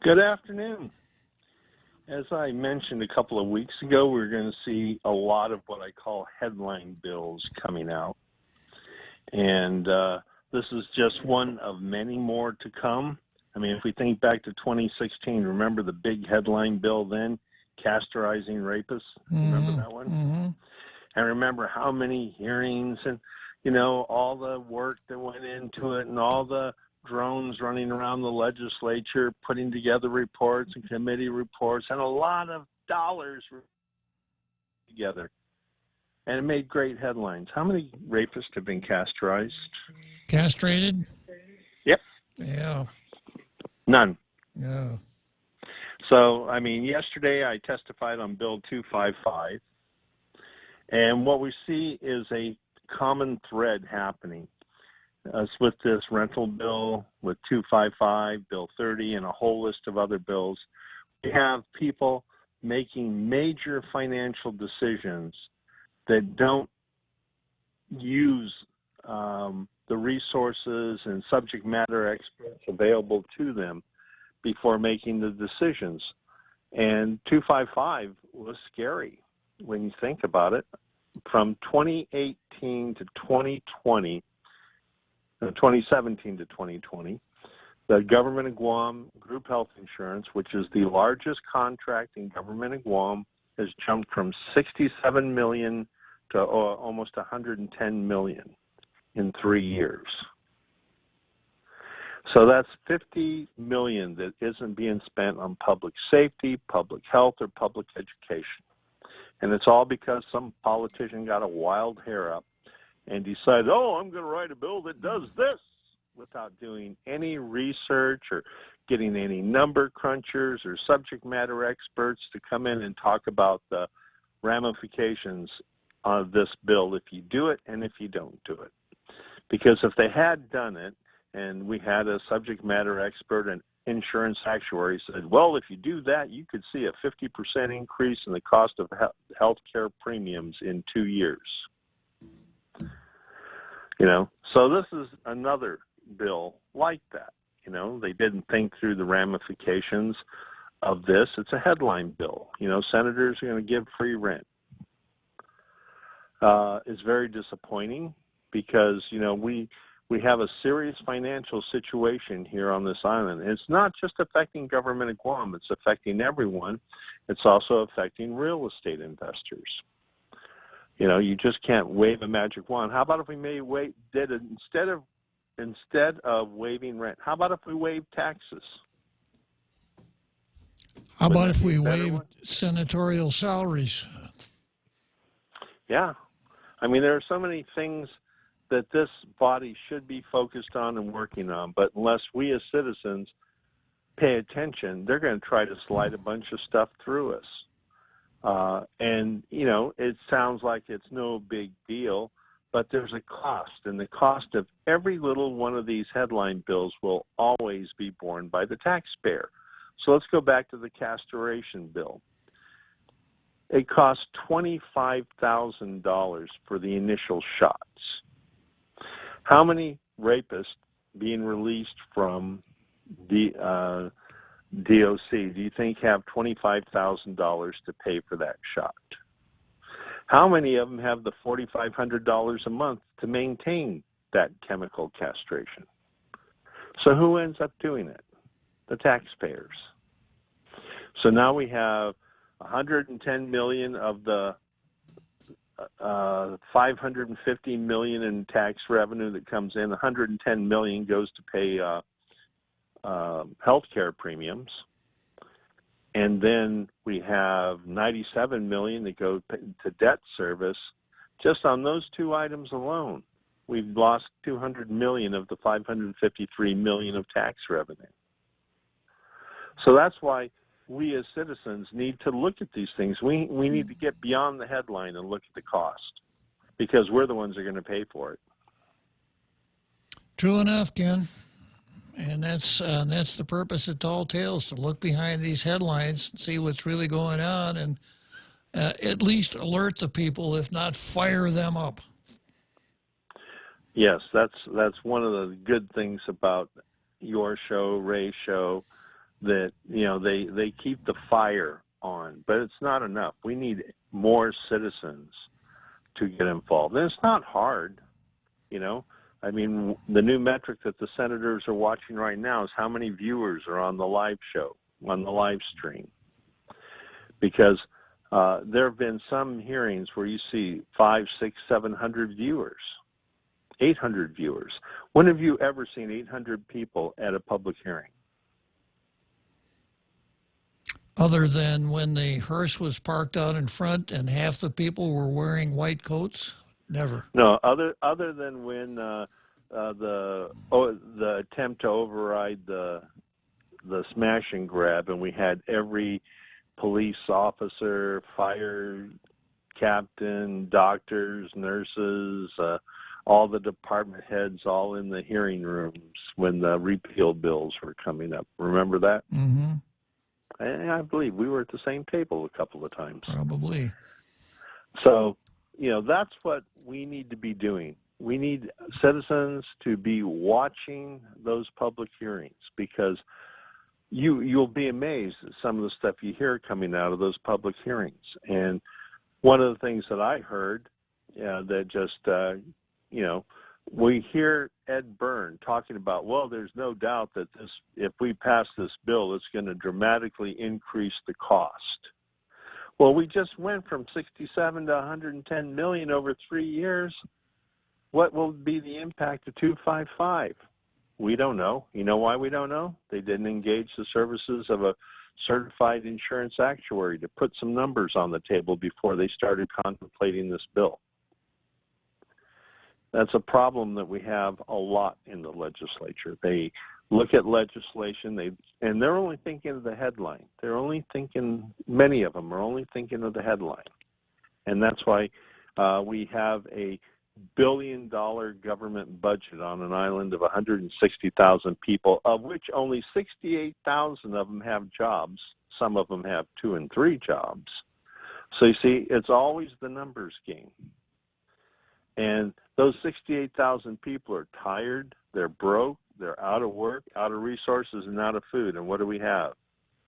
Speaker 6: Good afternoon. As I mentioned a couple of weeks ago, we're going to see a lot of what I call headline bills coming out. And this is just one of many more to come. I mean, if we think back to 2016, remember the big headline bill then, castorizing rapists? Remember that one?
Speaker 13: Mm-hmm.
Speaker 6: And remember how many hearings and, you know, all the work that went into it and all the drones running around the legislature, putting together reports and committee reports, and a lot of dollars together. And it made great headlines. How many rapists have been castrated?
Speaker 13: Castrated?
Speaker 6: Yep.
Speaker 13: Yeah.
Speaker 6: None.
Speaker 13: Yeah.
Speaker 6: So, I mean, yesterday I testified on Bill 255, and what we see is a common thread happening. With this rental bill, with 255, Bill 30, and a whole list of other bills, we have people making major financial decisions that don't use the resources and subject matter experts available to them before making the decisions. And 255 was scary when you think about it. From 2018 to 2020, 2017 to 2020, the government of Guam group health insurance, which is the largest contract in government of Guam, has jumped from 67 million to almost 110 million in 3 years. So that's 50 million that isn't being spent on public safety, public health, or public education. And it's all because some politician got a wild hair up and decided, oh, I'm going to write a bill that does this, without doing any research or getting any number crunchers or subject matter experts to come in and talk about the ramifications of this bill if you do it and if you don't do it. Because if they had done it and we had a subject matter expert and insurance actuary said, well, if you do that, you could see a 50% increase in the cost of health care premiums in 2 years. You know, so this is another bill like that. You know, they didn't think through the ramifications of this. It's a headline bill. You know, senators are going to give free rent. It's very disappointing because, you know, we have a serious financial situation here on this island. And it's not just affecting government of Guam. It's affecting everyone. It's also affecting real estate investors. You know, you just can't wave a magic wand. How about if we did it instead of waiving rent? How about if we waive taxes?
Speaker 13: How about if we waived senatorial salaries?
Speaker 6: Yeah. I mean, there are so many things that this body should be focused on and working on, but unless we as citizens pay attention, they're going to try to slide a bunch of stuff through us. And, you know, it sounds like it's no big deal, but there's a cost, and the cost of every little one of these headline bills will always be borne by the taxpayer. So let's go back to the castration bill. It costs $25,000 for the initial shots. How many rapists being released from the DOC do you think have $25,000 to pay for that shot? How many of them have the $4,500 a month to maintain that chemical castration? So who ends up doing it? The taxpayers. So now we have 110 million of the 550 million in tax revenue that comes in. 110 million goes to pay health care premiums. And then we have 97 million that go to debt service. Just on those two items alone, we've lost 200 million of the 553 million of tax revenue. So that's why we as citizens need to look at these things. We need to get beyond the headline and look at the cost, because we're the ones that are going to pay for it.
Speaker 13: True enough, Ken. And that's the purpose of Tall Tales, to look behind these headlines, see what's really going on, and at least alert the people, if not fire them up.
Speaker 10: Yes, that's one of the good things about your show, Ray's show, that they keep the fire on, but it's not enough. We need more citizens to get involved, and it's not hard. I mean, the new metric that the senators are watching right now is how many viewers are on the live show, on the live stream. Because there have been some hearings where you see 500, 600, 700 viewers, 800 viewers. When have you ever seen 800 people at a public hearing?
Speaker 13: Other than when the hearse was parked out in front and half the people were wearing white coats? Never.
Speaker 10: No, other than when the attempt to override the smash and grab, and we had every police officer, fire captain, doctors, nurses, all the department heads all in the hearing rooms when the repeal bills were coming up. Remember that?
Speaker 13: Mm-hmm.
Speaker 10: And I believe we were at the same table a couple of times.
Speaker 13: Probably.
Speaker 10: So, that's what we need to be doing. We need citizens to be watching those public hearings, because you'll be amazed at some of the stuff you hear coming out of those public hearings. And one of the things that I heard that just, we hear Ed Byrne talking about, well, there's no doubt that if we pass this bill, it's going to dramatically increase the cost. Well, we just went from 67 to 110 million over 3 years. What will be the impact of 255? We don't know. You know why we don't know? They didn't engage the services of a certified insurance actuary to put some numbers on the table before they started contemplating this bill. That's a problem that we have a lot in the legislature. They look at legislation, and they're only thinking of the headline. Many of them are only thinking of the headline. And that's why we have a billion-dollar government budget on an island of 160,000 people, of which only 68,000 of them have jobs. Some of them have 2 and 3 jobs. So you see, it's always the numbers game. And those 68,000 people are tired, they're broke, they're out of work, out of resources, and out of food. And what do we have?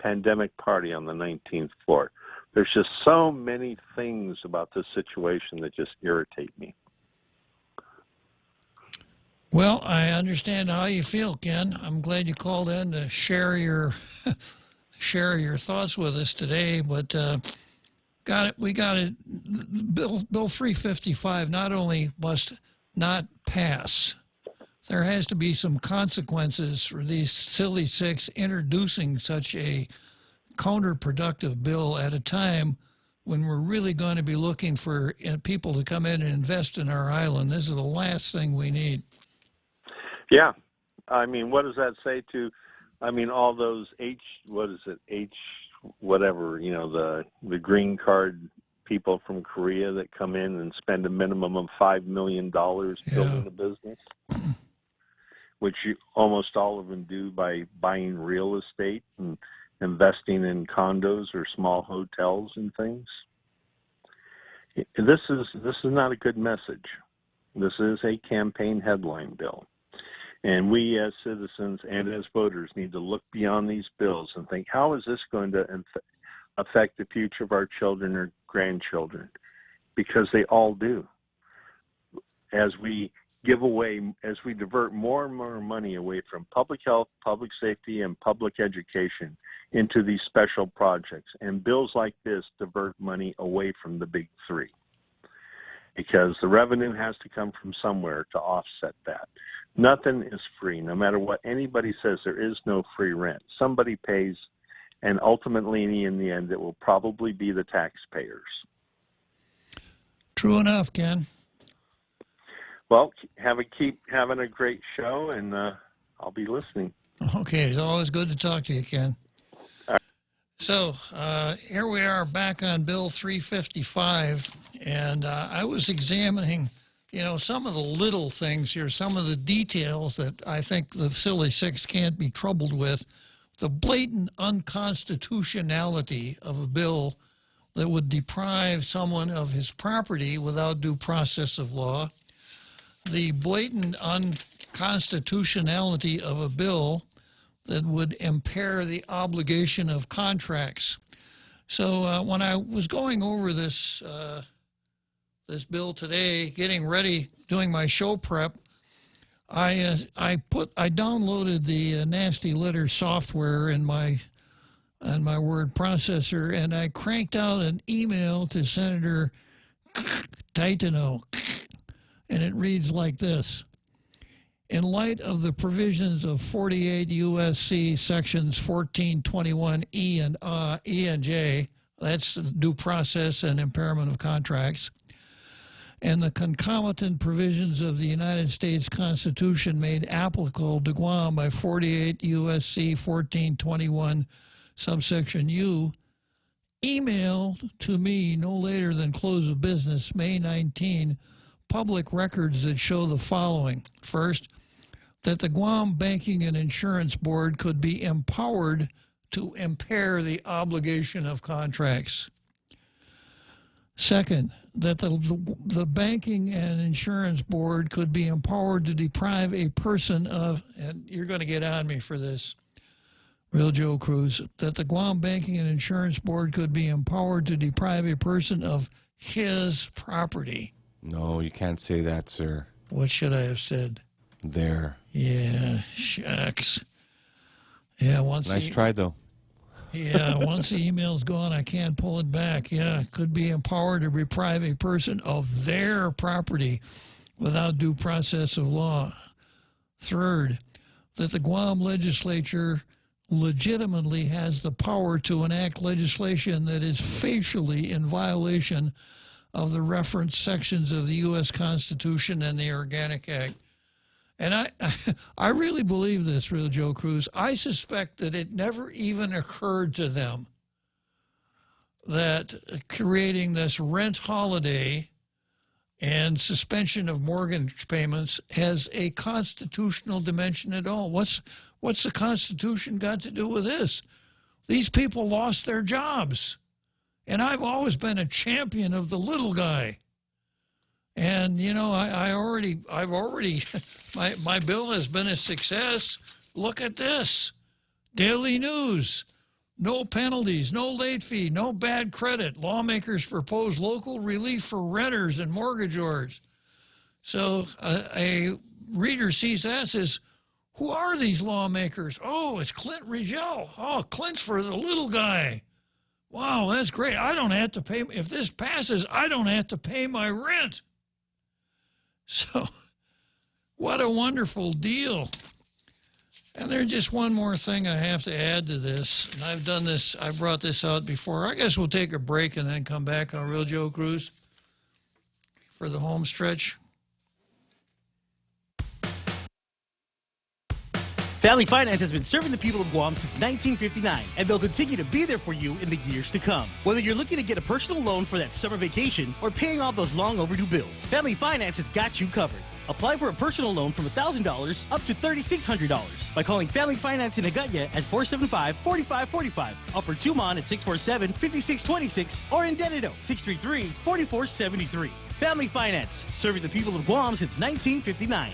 Speaker 10: Pandemic party on the 19th floor. There's just so many things about this situation that just irritate me.
Speaker 13: Well, I understand how you feel, Ken. I'm glad you called in to share your thoughts with us today. But we got it. Bill 355 not only must not pass, there has to be some consequences for these silly six introducing such a counterproductive bill at a time when we're really going to be looking for people to come in and invest in our island. This is the last thing we need.
Speaker 10: Yeah. I mean, what does that say to, all those the green card people from Korea that come in and spend a minimum of $5 million building a business, which almost all of them do by buying real estate and investing in condos or small hotels and things. This is not a good message. This is a campaign headline bill. And we as citizens and as voters need to look beyond these bills and think, how is this going to affect the future of our children or grandchildren? Because they all do. As we divert more and more money away from public health, public safety, and public education into these special projects, and bills like this divert money away from the big three. Because the revenue has to come from somewhere to offset that. Nothing is free. No matter what anybody says, there is no free rent. Somebody pays, and ultimately, in the end, it will probably be the taxpayers.
Speaker 13: True enough, Ken.
Speaker 10: Well, keep having a great show, and I'll be listening.
Speaker 13: Okay, it's always good to talk to you, Ken. So here we are back on Bill 355, and I was examining some of the little things here, some of the details that I think the silly six can't be troubled with, the blatant unconstitutionality of a bill that would deprive someone of his property without due process of law, the blatant unconstitutionality of a bill that would impair the obligation of contracts. So when I was going over this this bill today, getting ready, doing my show prep, I downloaded the nasty letter software in my word processor, and I cranked out an email to Senator Titano, and it reads like this. In light of the provisions of 48 U.S.C. sections 1421 E and J, that's due process and impairment of contracts, and the concomitant provisions of the United States Constitution made applicable to Guam by 48 U.S.C. 1421 subsection U, email to me no later than close of business May 19 public records that show the following. First, that the Guam Banking and Insurance Board could be empowered to impair the obligation of contracts. Second, that the Banking and Insurance Board could be empowered to deprive a person of, and you're going to get on me for this, Real Joe Cruz, that the Guam Banking and Insurance Board could be empowered to deprive a person of his property.
Speaker 11: No, you can't say that, sir.
Speaker 13: What should I have said?
Speaker 11: There.
Speaker 13: Yeah, shucks. Yeah,
Speaker 11: Nice try, though.
Speaker 13: Yeah, once the email's gone, I can't pull it back. Yeah, could be empowered to deprive a person of their property without due process of law. Third, that the Guam legislature legitimately has the power to enact legislation that is facially in violation of the referenced sections of the U.S. Constitution and the Organic Act. And I really believe this, Real Joe Cruz. I suspect that it never even occurred to them that creating this rent holiday and suspension of mortgage payments has a constitutional dimension at all. What's the Constitution got to do with this? These people lost their jobs. And I've always been a champion of the little guy. And, I've already, my bill has been a success. Look at this. Daily News. No penalties, no late fee, no bad credit. Lawmakers propose local relief for renters and mortgagors. So a reader sees that and says, who are these lawmakers? Oh, it's Clint Rigel. Oh, Clint's for the little guy. Wow, that's great. I don't have to pay. If this passes, I don't have to pay my rent. So, what a wonderful deal. And there's just one more thing I have to add to this. And I've done this, I brought this out before. I guess we'll take a break and then come back on Real Joe Cruz for the home stretch.
Speaker 12: Family Finance has been serving the people of Guam since 1959, and they'll continue to be there for you in the years to come. Whether you're looking to get a personal loan for that summer vacation or paying off those long overdue bills, Family Finance has got you covered. Apply for a personal loan from $1,000 up to $3,600 by calling Family Finance in Agutya at 475-4545, Upper Tumon at 647-5626, or in Dededo, 633-4473. Family Finance, serving the people of Guam since 1959.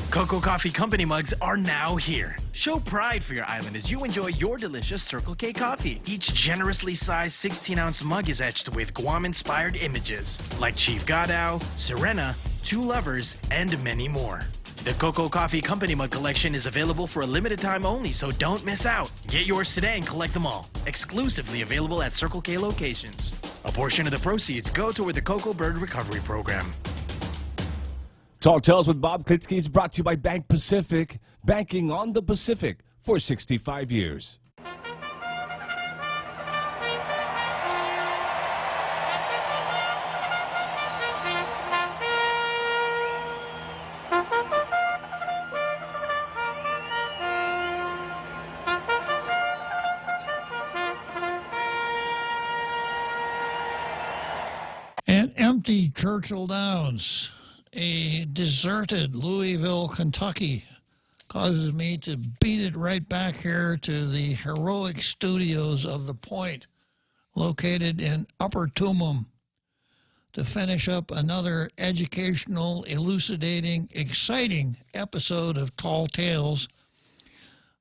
Speaker 15: Cocoa Coffee Company mugs are now here. Show pride for your island as you enjoy your delicious Circle K coffee. Each generously sized 16-ounce mug is etched with Guam-inspired images like Chief Gadao, Serena, Two Lovers, and many more. The Cocoa Coffee Company mug collection is available for a limited time only, so don't miss out. Get yours today and collect them all. Exclusively available at Circle K locations. A portion of the proceeds go toward the Cocoa Bird Recovery Program.
Speaker 11: Talk Tales with Bob Klitzkie is brought to you by Bank Pacific, banking on the Pacific for 65 years.
Speaker 13: empty Churchill Downs, a deserted Louisville, Kentucky, causes me to beat it right back here to the heroic studios of The Point, located in Upper Tumum, to finish up another educational, elucidating, exciting episode of Tall Tales.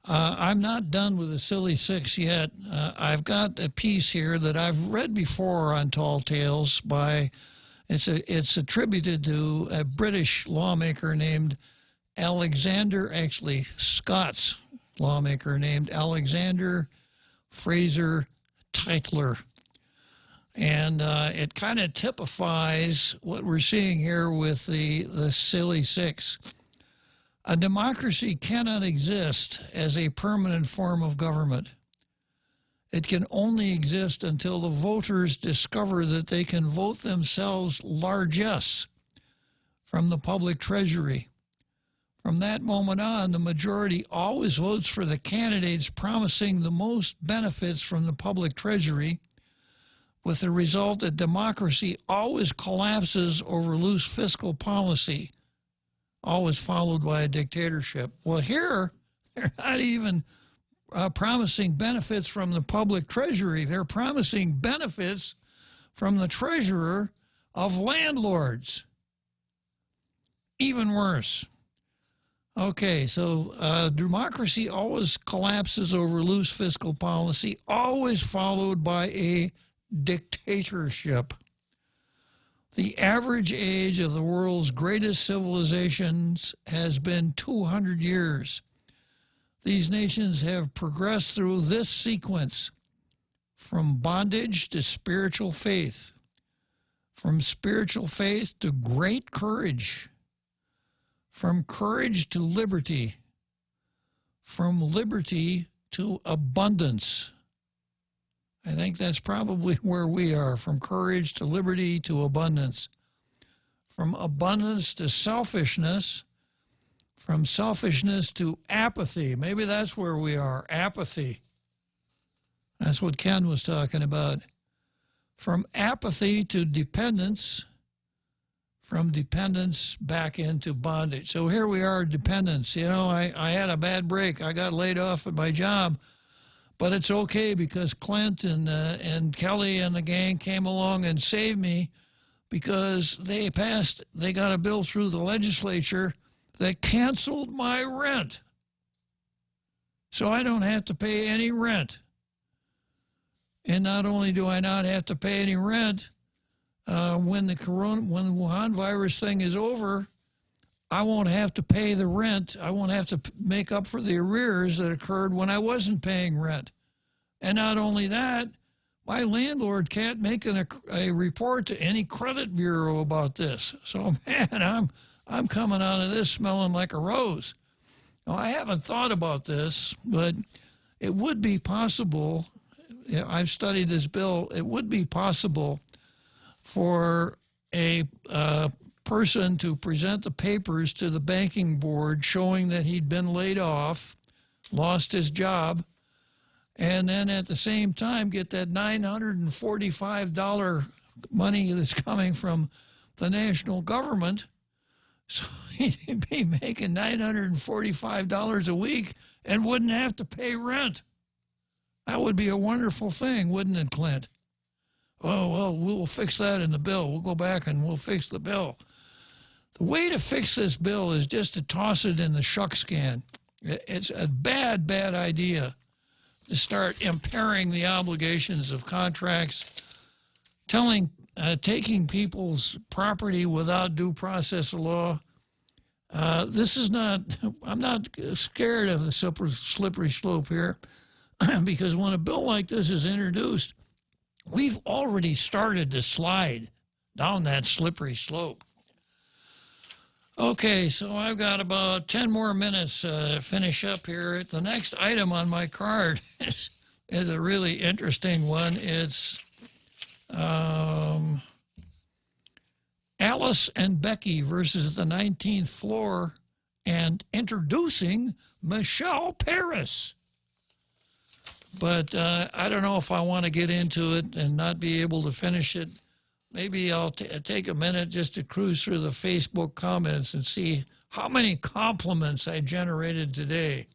Speaker 13: I'm not done with the Silly Six yet. I've got a piece here that I've read before on Tall Tales by, it's attributed to a British lawmaker named Alexander, actually Scots lawmaker named Alexander Fraser Tytler. And it kind of typifies what we're seeing here with the Silly Six. A democracy cannot exist as a permanent form of government. It can only exist until the voters discover that they can vote themselves largesse from the public treasury. From that moment on, the majority always votes for the candidates promising the most benefits from the public treasury, with the result that democracy always collapses over loose fiscal policy, always followed by a dictatorship. Well, here, they're not even promising benefits from the public treasury. They're promising benefits from the treasurer of landlords. Even worse. Okay, so democracy always collapses over loose fiscal policy, always followed by a dictatorship. The average age of the world's greatest civilizations has been 200 years. These nations have progressed through this sequence: from bondage to spiritual faith, from spiritual faith to great courage, from courage to liberty, from liberty to abundance. I think that's probably where we are, from courage to liberty to abundance, from abundance to selfishness, from selfishness to apathy. Maybe that's where we are, apathy. That's what Ken was talking about. From apathy to dependence, from dependence back into bondage. So here we are, dependence. You know, I had a bad break. I got laid off at my job. But it's okay because Clint and Kelly and the gang came along and saved me, because they got a bill through the legislature that canceled my rent. So I don't have to pay any rent. And not only do I not have to pay any rent, when the Wuhan virus thing is over, I won't have to pay the rent. I won't have to make up for the arrears that occurred when I wasn't paying rent. And not only that, my landlord can't make a report to any credit bureau about this. So, man, I'm coming out of this smelling like a rose. Now, I haven't thought about this, but it would be possible. I've studied this bill. It would be possible for a person to present the papers to the banking board showing that he'd been laid off, lost his job, and then at the same time get that $945 money that's coming from the national government. So he'd be making $945 a week and wouldn't have to pay rent. That would be a wonderful thing, wouldn't it, Clint? Oh, well, we'll fix that in the bill. We'll go back and we'll fix the bill. The way to fix this bill is just to toss it in the shucks can. It's a bad, bad idea to start impairing the obligations of contracts, taking people's property without due process of law. This is not, I'm not scared of the slippery slope here, because when a bill like this is introduced, we've already started to slide down that slippery slope. Okay, so I've got about 10 more minutes to finish up here. The next item on my card is a really interesting one. It's Alice and Becky versus the 19th floor, and introducing Michelle Paris. But I don't know if I want to get into it and not be able to finish it. maybe I'll take a minute just to cruise through the Facebook comments and see how many compliments I generated today.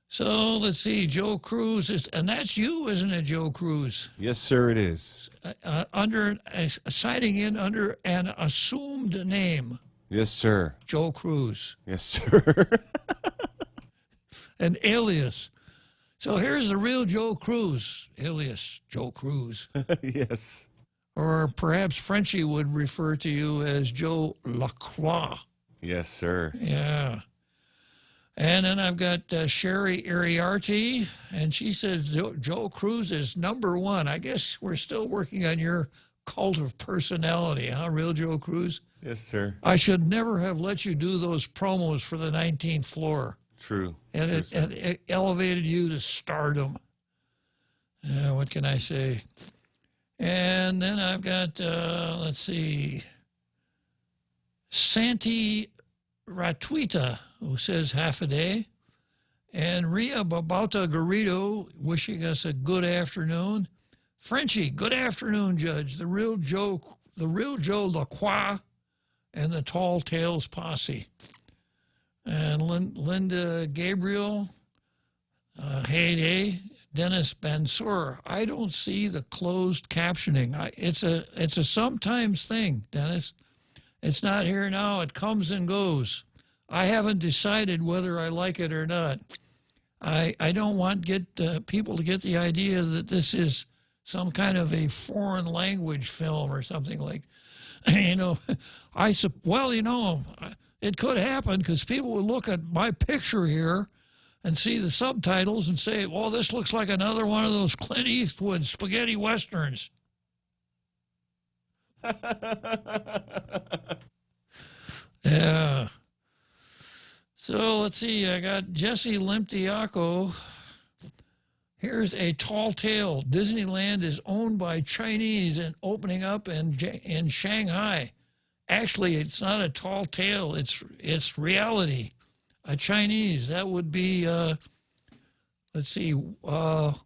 Speaker 13: So let's see, Joe Cruz and that's you, isn't it, Joe Cruz?
Speaker 11: Yes, sir, it is.
Speaker 13: Citing in under an assumed name.
Speaker 11: Yes, sir.
Speaker 13: Joe Cruz.
Speaker 11: Yes, sir.
Speaker 13: An alias. So here's the real Joe Cruz, alias Joe Cruz.
Speaker 11: Yes.
Speaker 13: Or perhaps Frenchie would refer to you as Joe Lacroix.
Speaker 11: Yes, sir.
Speaker 13: Yeah. And then I've got Sherry Iriarty, and she says Joe Cruz is #1. I guess we're still working on your cult of personality, huh, real Joe Cruz?
Speaker 11: Yes, sir.
Speaker 13: I should never have let you do those promos for the 19th floor.
Speaker 11: True.
Speaker 13: And
Speaker 11: True,
Speaker 13: it elevated you to stardom. What can I say? And then I've got, let's see, Santi Ratuita, who says half a day, and Ria Babauta Garrido wishing us a good afternoon. Frenchie, good afternoon, Judge. The real Joe Lacroix and the Tall Tales Posse. And Linda Gabriel, hey, Dennis Bansur. I don't see the closed captioning. It's a sometimes thing, Dennis. It's not here now. It comes and goes. I haven't decided whether I like it or not. I don't want people to get the idea that this is some kind of a foreign language film or something like, it could happen because people would look at my picture here and see the subtitles and say, well, this looks like another one of those Clint Eastwood spaghetti westerns. Yeah. So let's see. I got Jesse Limtiaco. Here's a tall tale. Disneyland is owned by Chinese and opening up in Shanghai. Actually, it's not a tall tale. It's reality. A Chinese. That would be, let's see, what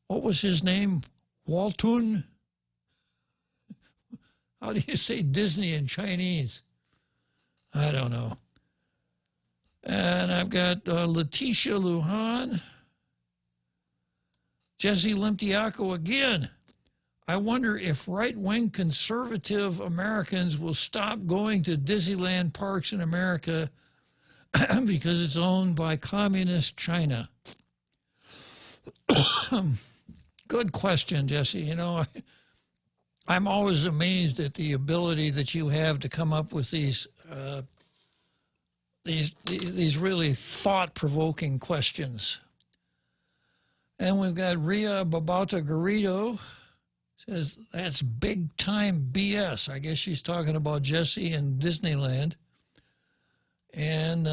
Speaker 13: was his name? Waltun? How do you say Disney in Chinese? I don't know. And I've got Letitia Lujan. Jesse Limtiaco again. I wonder if right-wing conservative Americans will stop going to Disneyland parks in America because it's owned by communist China. Good question, Jesse. I'm always amazed at the ability that you have to come up with these really thought-provoking questions. And we've got Ria Babauta Garrido. Says, that's big-time BS. I guess she's talking about Jesse and Disneyland. And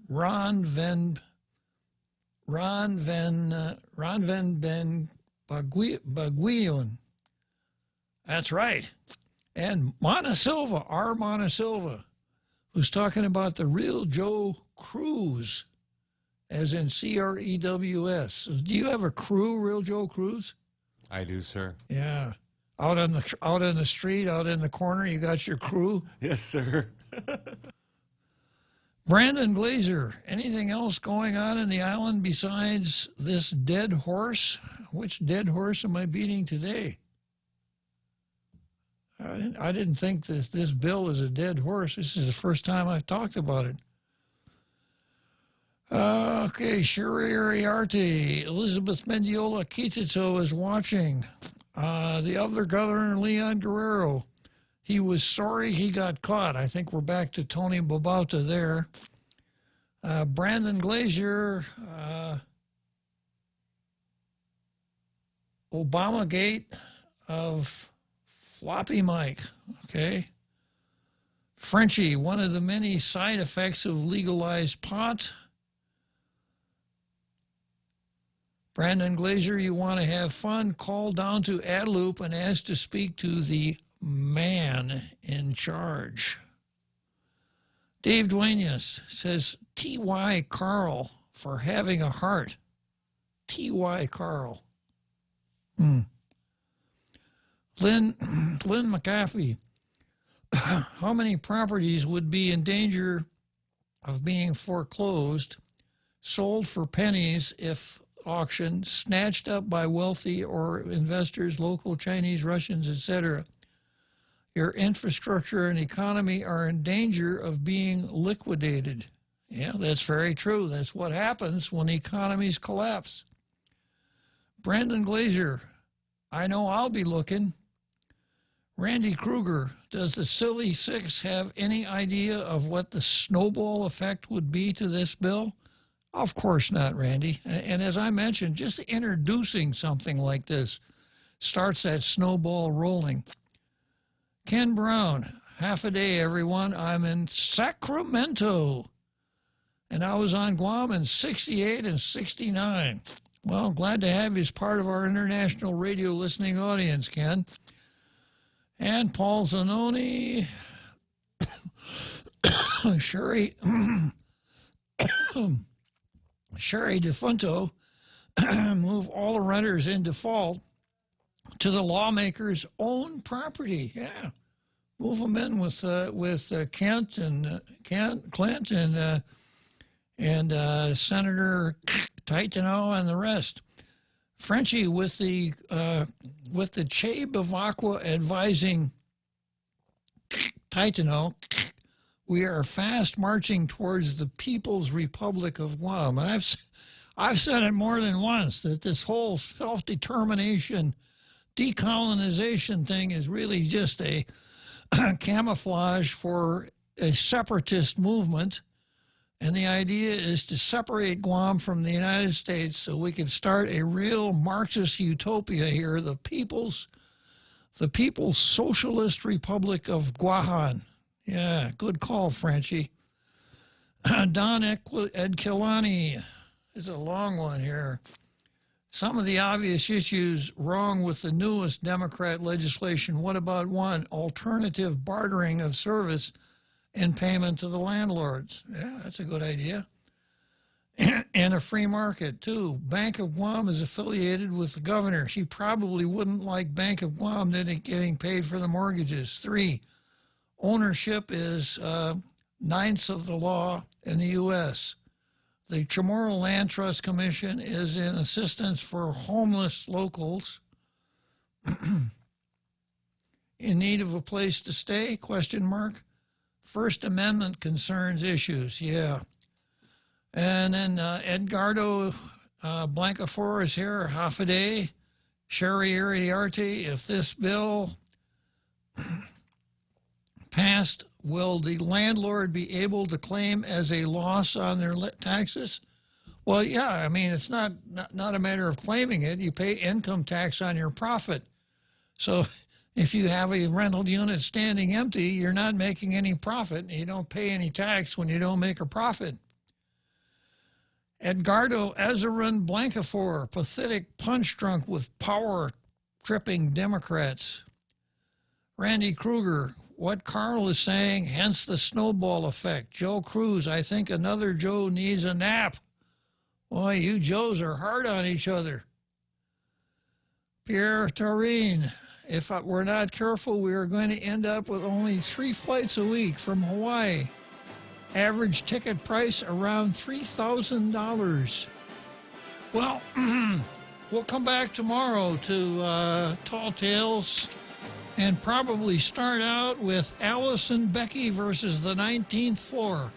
Speaker 13: Ron Van Ben Baguion. That's right. And Mana Silva, our Mana Silva, who's talking about the real Joe Cruz, as in Crews. Do you have a crew, real Joe Cruz?
Speaker 11: I do, sir.
Speaker 13: Yeah. Out in the street, out in the corner, you got your crew?
Speaker 11: Yes, sir.
Speaker 13: Brandon Glazer, anything else going on in the island besides this dead horse? Which dead horse am I beating today? I didn't think this bill is a dead horse. This is the first time I've talked about it. Okay, Sherry Iriarty, Elizabeth Mendiola Kitito is watching. The other governor, Leon Guerrero, he was sorry he got caught. I think we're back to Tony Babauta there. Brandon Glazier, Obamagate of Floppy Mike, okay. Frenchie, one of the many side effects of legalized pot. Brandon Glazer, you want to have fun? Call down to Adeloop and ask to speak to the man in charge. Dave Duenas says, T.Y. Carl for having a heart. T.Y. Carl. Lynn McAfee, how many properties would be in danger of being foreclosed, sold for pennies if auctioned, snatched up by wealthy or investors, local Chinese, Russians, etc.? Your infrastructure and economy are in danger of being liquidated. Yeah, that's very true. That's what happens when economies collapse. Brandon Glazer, I know I'll be looking. Randy Kruger, does the Silly Six have any idea of what the snowball effect would be to this bill? Of course not, Randy. And as I mentioned, just introducing something like this starts that snowball rolling. Ken Brown, half a day, everyone. I'm in Sacramento. And I was on Guam in 68 and 69. Well, glad to have you as part of our international radio listening audience, Ken. And Paul Zanoni, Sherry Defunto, move all the renters in default to the lawmakers' own property. Yeah, move them in with Kent and Clint and Senator Titano and the rest. Frenchie with the Che Bavacqua advising Titano, we are fast marching towards the People's Republic of Guam. And I've said it more than once that this whole self-determination, decolonization thing is really just a camouflage for a separatist movement. And the idea is to separate Guam from the United States so we can start a real Marxist utopia here, the People's Socialist Republic of Guahan. Yeah, good call, Frenchie. Don Edkilani is a long one here. Some of the obvious issues wrong with the newest Democrat legislation. What about one? Alternative bartering of service in payment to the landlords. Yeah, that's a good idea. And a free market, too. Bank of Guam is affiliated with the governor. She probably wouldn't like Bank of Guam getting paid for the mortgages. 3, ownership is ninths of the law in the U.S. The Chamorro Land Trust Commission is in assistance for homeless locals in need of a place to stay, ? First Amendment concerns issues, yeah. And then Edgardo Blancafor is here, half a day. Sherry Iriarte, if this bill passed, will the landlord be able to claim as a loss on their taxes? Well, yeah, I mean, it's not a matter of claiming it. You pay income tax on your profit. So if you have a rental unit standing empty, you're not making any profit, and you don't pay any tax when you don't make a profit. Edgardo Azarin Blancafor, pathetic punch drunk with power-tripping Democrats. Randy Kruger, what Carl is saying, hence the snowball effect. Joe Cruz, I think another Joe needs a nap. Boy, you Joes are hard on each other. Pierre Taurine, if we're not careful, we are going to end up with only 3 flights a week from Hawaii. Average ticket price around $3,000. Well, we'll come back tomorrow to Tall Tales and probably start out with Allison Becky versus the 19th floor.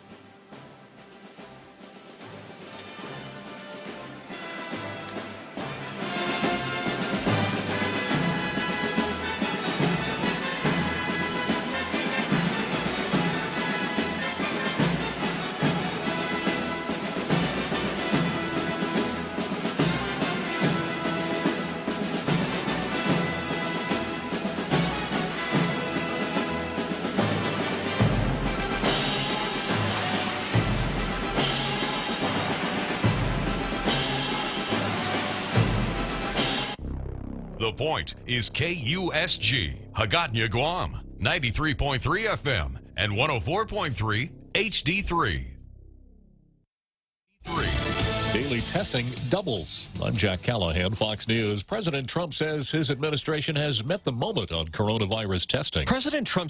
Speaker 1: The Point is KUSG, Hagåtña, Guam, 93.3 FM and 104.3 HD3.
Speaker 2: daily testing doubles. I'm Jack Callahan, Fox News. President Trump says his administration has met the moment on coronavirus testing.
Speaker 16: President Trump